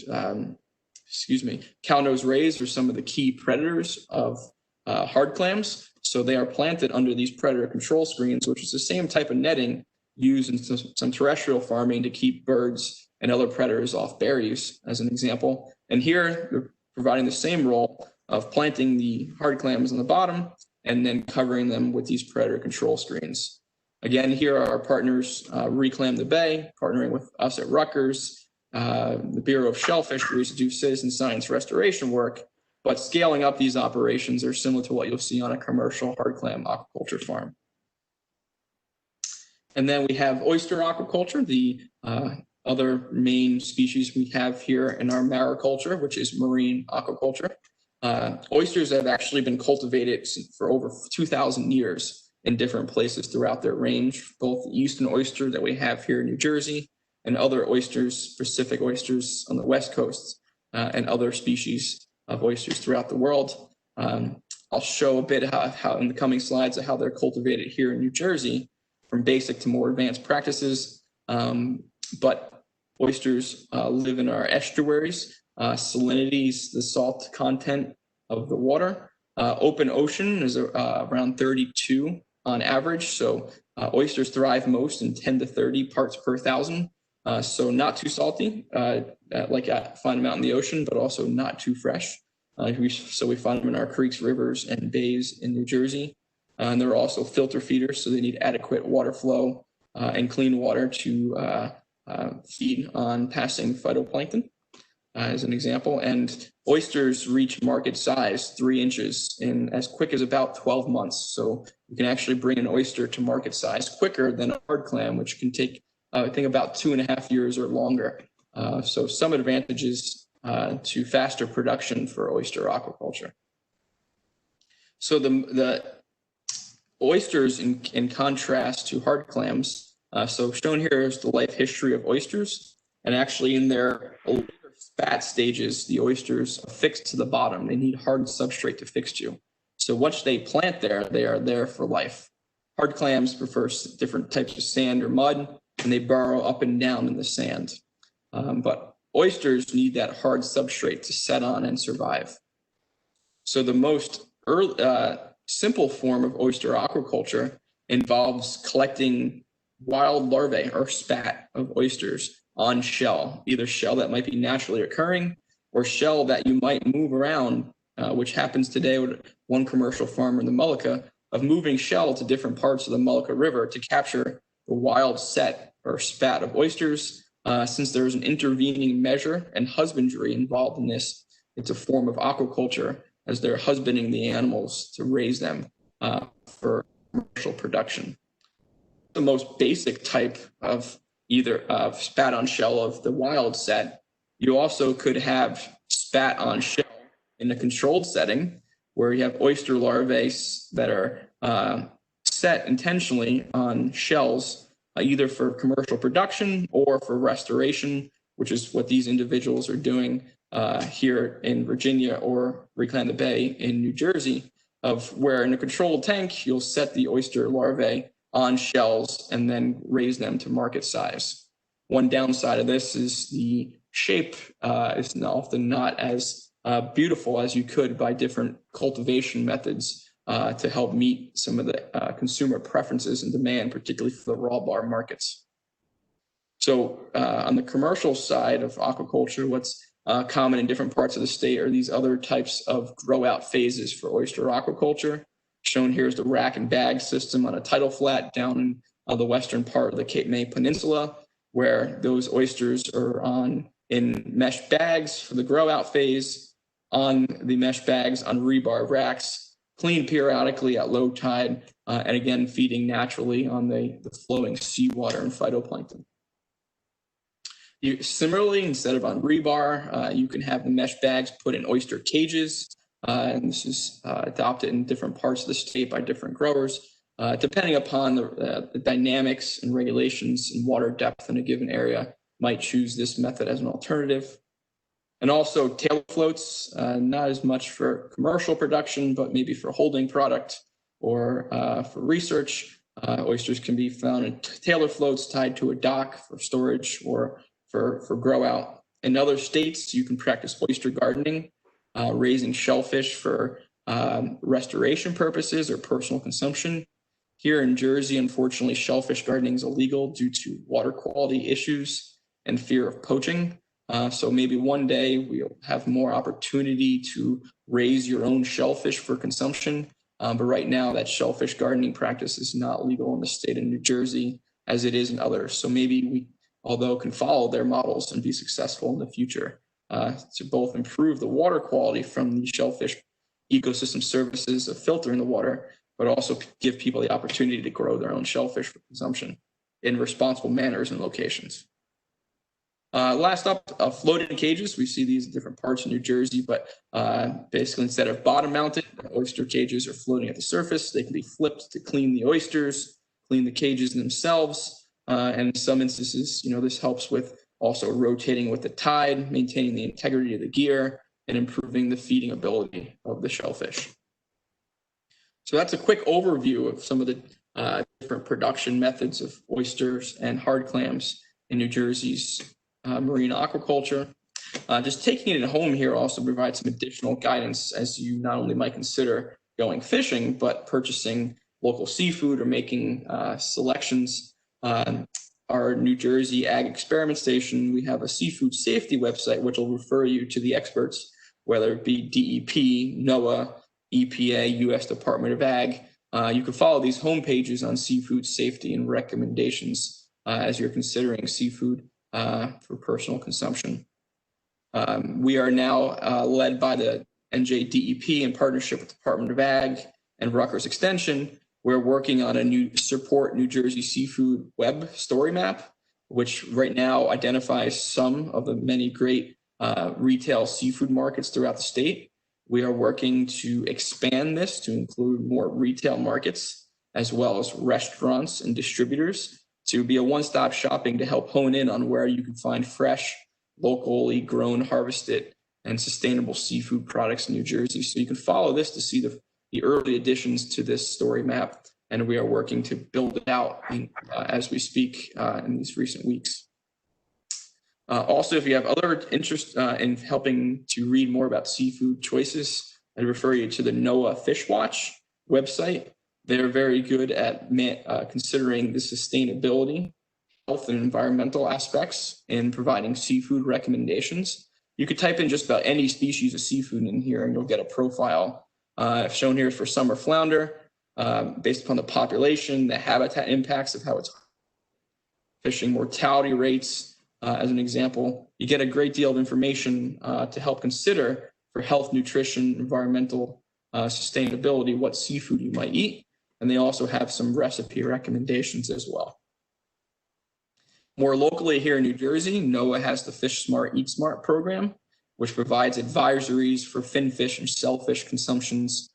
cow-nose rays are some of the key predators of hard clams. So they are planted under these predator control screens, which is the same type of netting used in some terrestrial farming to keep birds and other predators off berries, as an example. And here, they're providing the same role of planting the hard clams on the bottom and then covering them with these predator control screens. Again, here are our partners, Reclaim the Bay, partnering with us at Rutgers, the Bureau of Shellfisheries to do citizen science restoration work, but scaling up these operations are similar to what you'll see on a commercial hard clam aquaculture farm. And then we have oyster aquaculture, the other main species we have here in our mariculture, which is marine aquaculture. Oysters have actually been cultivated for over 2,000 years in different places throughout their range, both the eastern oyster that we have here in New Jersey and other oysters, Pacific oysters on the West Coast, and other species of oysters throughout the world. I'll show a bit how in the coming slides of how they're cultivated here in New Jersey, from basic to more advanced practices. But oysters live in our estuaries. Salinity is the salt content of the water. Open ocean is around 32 on average. So oysters thrive most in 10 to 30 parts per thousand. So not too salty, like I find them out in the ocean, but also not too fresh. So we find them in our creeks, rivers, and bays in New Jersey. And they're also filter feeders, so they need adequate water flow and clean water to feed on passing phytoplankton, as an example. And oysters reach market size 3 inches in as quick as about 12 months. So you can actually bring an oyster to market size quicker than a hard clam, which can take, I think, about 2.5 years or longer. So some advantages to faster production for oyster aquaculture. So the oysters, in contrast to hard clams, so shown here is the life history of oysters. And actually in their spat stages, the oysters are fixed to the bottom. They need hard substrate to fix to. So once they plant there, they are there for life. Hard clams prefer different types of sand or mud, and they burrow up and down in the sand. But oysters need that hard substrate to set on and survive. So the most simple form of oyster aquaculture involves collecting wild larvae or spat of oysters on shell, either shell that might be naturally occurring or shell that you might move around, which happens today with one commercial farmer in the Mullica, of moving shell to different parts of the Mullica River to capture the wild set or spat of oysters. Since there's an intervening measure and husbandry involved in this, it's a form of aquaculture as they're husbanding the animals to raise them for commercial production. The most basic type of either spat on shell of the wild set. You also could have spat on shell in a controlled setting where you have oyster larvae that are set intentionally on shells, either for commercial production or for restoration, which is what these individuals are doing here in Virginia or Reclaim the Bay in New Jersey, of where in a controlled tank, you'll set the oyster larvae on shells and then raise them to market size. One downside of this is the shape is often not as beautiful as you could by different cultivation methods to help meet some of the consumer preferences and demand, particularly for the raw bar markets. So on the commercial side of aquaculture, what's common in different parts of the state are these other types of grow out phases for oyster aquaculture. Shown here is the rack and bag system on a tidal flat down in the western part of the Cape May Peninsula, where those oysters are in mesh bags for the grow out phase, on the mesh bags on rebar racks, cleaned periodically at low tide, and again feeding naturally on the flowing seawater and phytoplankton. Similarly, instead of on rebar, you can have the mesh bags put in oyster cages. And this is adopted in different parts of the state by different growers, depending upon the dynamics and regulations and water depth in a given area, might choose this method as an alternative. And also tailor floats, not as much for commercial production, but maybe for holding product or for research. Oysters can be found in tailor floats tied to a dock for storage or for grow out. In other states, you can practice oyster gardening, raising shellfish for restoration purposes or personal consumption. Here in Jersey, unfortunately, shellfish gardening is illegal due to water quality issues and fear of poaching. So maybe one day we'll have more opportunity to raise your own shellfish for consumption. But right now, that shellfish gardening practice is not legal in the state of New Jersey as it is in others. So maybe we, although can follow their models and be successful in the future. To both improve the water quality from the shellfish ecosystem services of filtering the water, but also give people the opportunity to grow their own shellfish for consumption in responsible manners and locations. Last up, floating cages. We see these in different parts of New Jersey, but basically instead of bottom mounted, oyster cages are floating at the surface. They can be flipped to clean the oysters, clean the cages themselves. And in some instances, this helps with also rotating with the tide, maintaining the integrity of the gear, and improving the feeding ability of the shellfish. So that's a quick overview of some of the different production methods of oysters and hard clams in New Jersey's marine aquaculture. Just taking it at home here also provides some additional guidance as you not only might consider going fishing, but purchasing local seafood or making selections. Our New Jersey Ag Experiment Station, we have a seafood safety website, which will refer you to the experts, whether it be DEP, NOAA, EPA, U.S. Department of Ag. You can follow these homepages on seafood safety and recommendations as you're considering seafood for personal consumption. We are now led by the NJDEP in partnership with the Department of Ag and Rutgers Extension. We're working on a new Support New Jersey Seafood web story map, which right now identifies some of the many great retail seafood markets throughout the state. We are working to expand this to include more retail markets, as well as restaurants and distributors, to be a one-stop shopping to help hone in on where you can find fresh, locally grown, harvested, and sustainable seafood products in New Jersey. So you can follow this to see the early additions to this story map, and we are working to build it out as we speak in these recent weeks. Also, if you have other interest in helping to read more about seafood choices, I'd refer you to the NOAA Fish Watch website. They're very good at considering the sustainability, health, and environmental aspects in providing seafood recommendations. You could type in just about any species of seafood in here and you'll get a profile. Shown here is for summer flounder, based upon the population, the habitat impacts of how it's fishing, mortality rates, as an example. You get a great deal of information to help consider for health, nutrition, environmental sustainability, what seafood you might eat. And they also have some recipe recommendations as well. More locally here in New Jersey, NOAA has the Fish Smart, Eat Smart program, which provides advisories for finfish and shellfish consumptions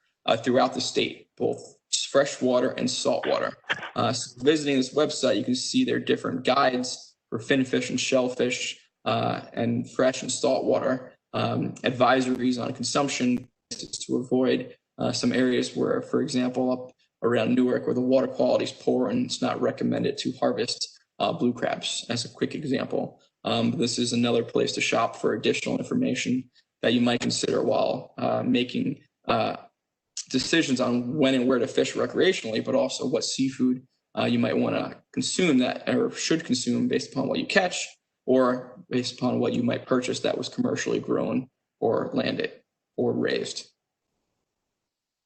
throughout the state, both freshwater and saltwater. So visiting this website, you can see their different guides for finfish and shellfish and fresh and saltwater, advisories on consumption to avoid some areas where, for example, up around Newark where the water quality is poor and it's not recommended to harvest blue crabs, as a quick example. This is another place to shop for additional information that you might consider while making decisions on when and where to fish recreationally, but also what seafood you might want to consume that or should consume based upon what you catch or based upon what you might purchase that was commercially grown or landed or raised.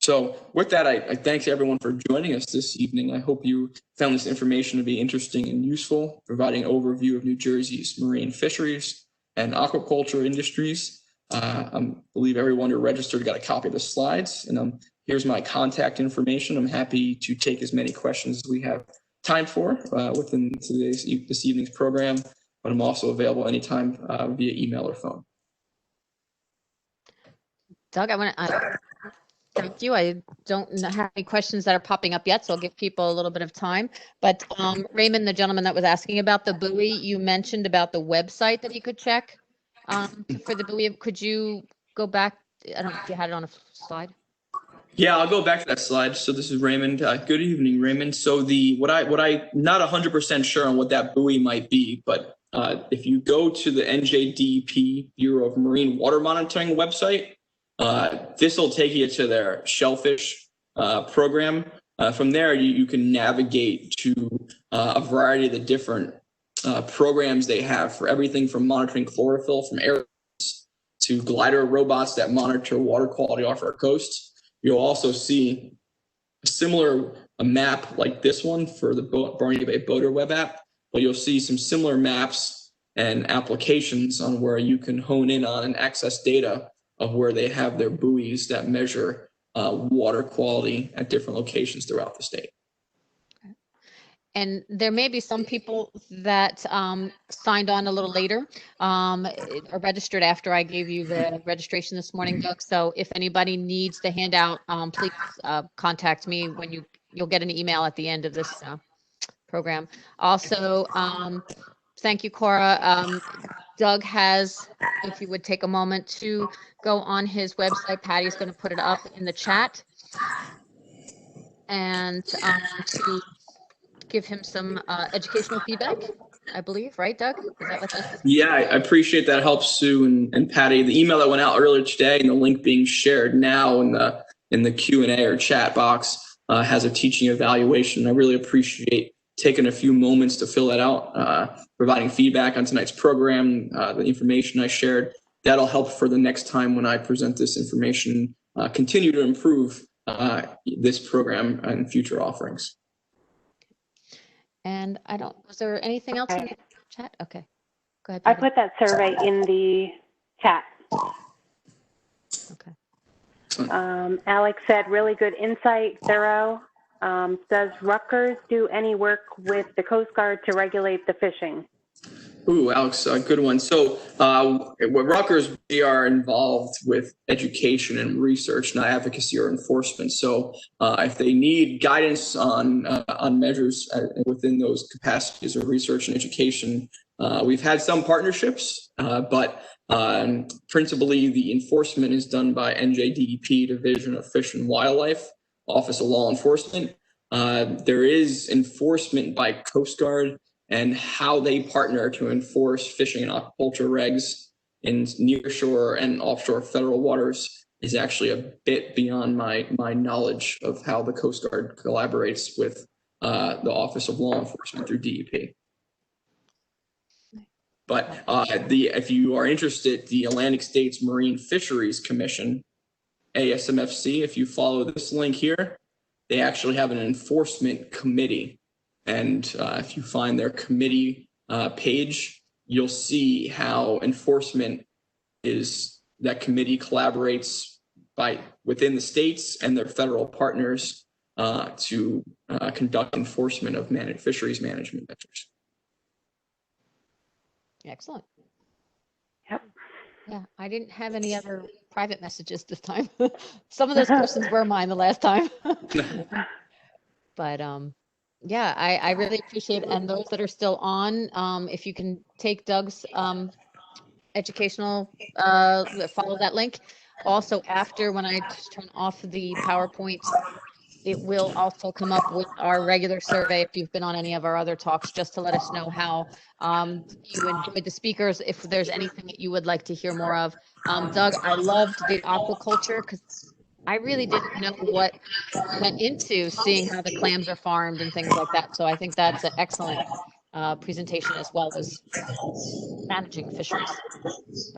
So with that, I thank everyone for joining us this evening. I hope you found this information to be interesting and useful, providing an overview of New Jersey's marine fisheries and aquaculture industries. I believe everyone who registered got a copy of the slides, and here's my contact information. I'm happy to take as many questions as we have time for within this evening's program, but I'm also available anytime via email or phone. Doug, I want to thank you. I don't have any questions that are popping up yet, so I'll give people a little bit of time. But Raymond, the gentleman that was asking about the buoy, you mentioned about the website that he could check for the buoy. Could you go back? I don't know if you had it on a slide. Yeah, I'll go back to that slide. So this is Raymond. Good evening, Raymond. So what I not 100% sure on what that buoy might be, but if you go to the NJDEP Bureau of Marine Water Monitoring website, this will take you to their shellfish program. From there, you can navigate to a variety of the different programs they have for everything from monitoring chlorophyll from air to glider robots that monitor water quality off our coast. You'll also see a similar map like this one for the Barnegat Bay Boater web app, but you'll see some similar maps and applications on where you can hone in on and access data of where they have their buoys that measure water quality at different locations throughout the state. And there may be some people that signed on a little later or registered after I gave you the registration this morning, Doug. So if anybody needs the handout, please contact me when you'll get an email at the end of this program. Also, thank you, Cora. Doug has, if you would take a moment to go on his website, Patty's going to put it up in the chat, and to give him some educational feedback, I believe, right, Doug? Is that what this is? Yeah, I appreciate that help, Sue and Patty. The email that went out earlier today and the link being shared now in the Q&A or chat box has a teaching evaluation. I really appreciate taking a few moments to fill that out, providing feedback on tonight's program, the information I shared. That'll help for the next time when I present this information, continue to improve this program and future offerings. And was there anything else in the chat? Okay, go ahead. I Patty. put that survey in the chat. Okay. Alex said, really good insight, thorough. Does Rutgers do any work with the Coast Guard to regulate the fishing? Ooh, Alex, good one. So at Rutgers, we are involved with education and research, not advocacy or enforcement. So if they need guidance on measures within those capacities of research and education, we've had some partnerships, but principally the enforcement is done by NJDEP, Division of Fish and Wildlife, Office of Law Enforcement. There is enforcement by Coast Guard and how they partner to enforce fishing and aquaculture regs in nearshore and offshore federal waters is actually a bit beyond my knowledge of how the Coast Guard collaborates with the Office of Law Enforcement through DEP. But if you are interested, the Atlantic States Marine Fisheries Commission, ASMFC, if you follow this link here, they actually have an enforcement committee. And if you find their committee page, you'll see how enforcement that committee collaborates within the states and their federal partners to conduct enforcement of fisheries management measures. Excellent. Yep. Yeah, I didn't have any other private messages this time. Some of those questions were mine the last time. But yeah, I really appreciate it. And those that are still on, if you can take Doug's educational, follow that link. Also, after when I turn off the PowerPoint, it will also come up with our regular survey if you've been on any of our other talks, just to let us know how you enjoyed the speakers, if there's anything that you would like to hear more of. Doug, I loved the aquaculture because I really didn't know what went into seeing how the clams are farmed and things like that. So I think that's an excellent presentation, as well as managing fisheries.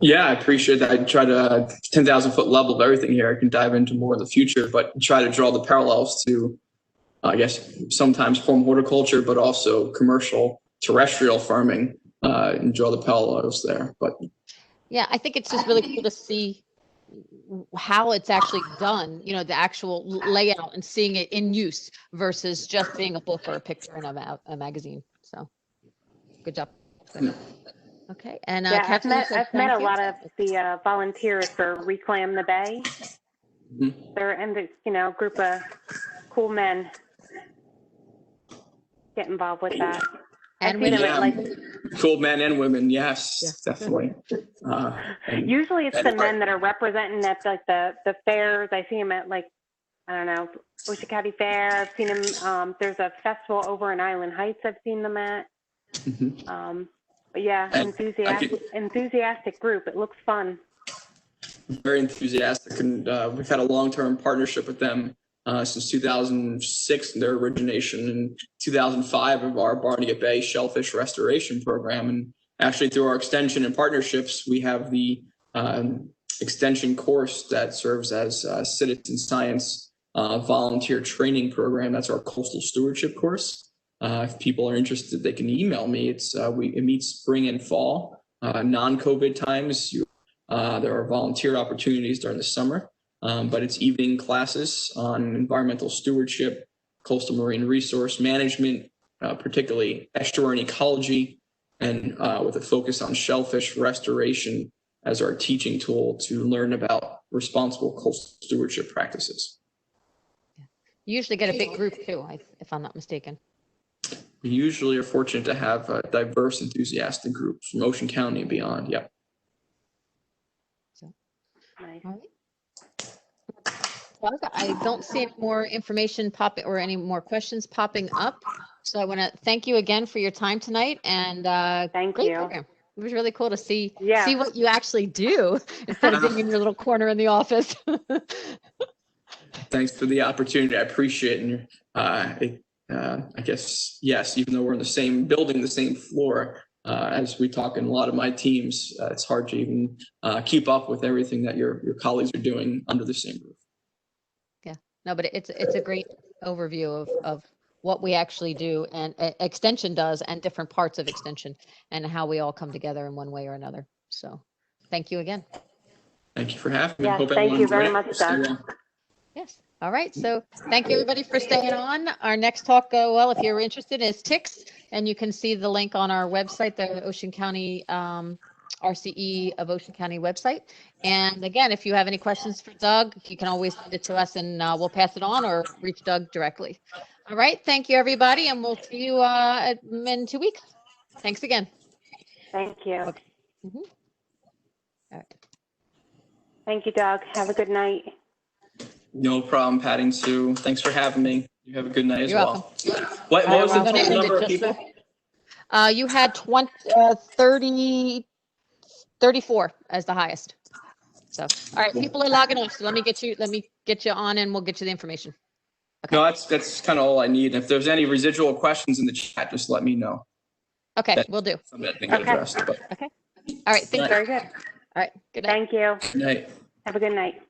Yeah, I appreciate that. I try to 10,000 foot level of everything here. I can dive into more in the future, but try to draw the parallels to, I guess, sometimes home horticulture, but also commercial terrestrial farming, and draw the parallels there. But yeah, I think it's just really cool to see how it's actually done, the actual layout and seeing it in use versus just being a book or a picture in a magazine. So good job. Okay. And yeah, Kathleen, I've met a lot of the volunteers for Reclaim the Bay. They're in the group of cool men get involved with that. And cool men and women, yes, definitely. Usually it's the men that are representing at like the fairs. I see them at I don't know, Oyster Fair. I've seen them. There's a festival over in Island Heights I've seen them at. But yeah, enthusiastic group. It looks fun. Very enthusiastic, and we've had a long-term partnership with them since 2006, their origination in 2005 of our Barnegat Bay Shellfish Restoration Program. And actually through our extension and partnerships, we have the extension course that serves as Citizen Science volunteer training program. That's our coastal stewardship course. If people are interested, they can email me. It meets spring and fall, non-COVID times. There are volunteer opportunities during the summer, but it's evening classes on environmental stewardship, coastal marine resource management, particularly estuarine ecology, and with a focus on shellfish restoration as our teaching tool to learn about responsible coastal stewardship practices. You usually get a big group too, if I'm not mistaken. We usually are fortunate to have a diverse, enthusiastic group from Ocean County and beyond. Yep. Nice. All right. Doug, I don't see any more information popping or any more questions popping up. So I want to thank you again for your time tonight, and thank great you. program. It was really cool to see what you actually do instead of being in your little corner in the office. Thanks for the opportunity. I appreciate it. And I guess, yes, even though we're in the same building, the same floor, as we talk in a lot of my teams, it's hard to even keep up with everything that your colleagues are doing under the same roof. Yeah, no, but it's a great overview of what we actually do and Extension does, and different parts of Extension, and how we all come together in one way or another. So thank you again. Thank you for having me. Yes, Hope thank you very everyone much, Doug. Yes. All right. So thank you everybody for staying on. Our next talk, if you're interested, is ticks, and you can see the link on our website, the Ocean County RCE of Ocean County website. And again, if you have any questions for Doug, you can always send it to us, and we'll pass it on or reach Doug directly. All right. Thank you, everybody. And we'll see you in 2 weeks. Thanks again. Thank you. Okay. All right. Thank you, Doug. Have a good night. No problem, Patty and Sue. Thanks for having me. You have a good night as well. Welcome. What was the total number of people? You had 34 as the highest. So, all right, people are logging off. So let me get you on and we'll get you the information. Okay. No, that's kind of all I need. If there's any residual questions in the chat, just let me know. Okay, we'll do. Something I think I addressed. But Okay. All right. Thank you. Very good. All right. Good night. Thank you. good night. Have a good night.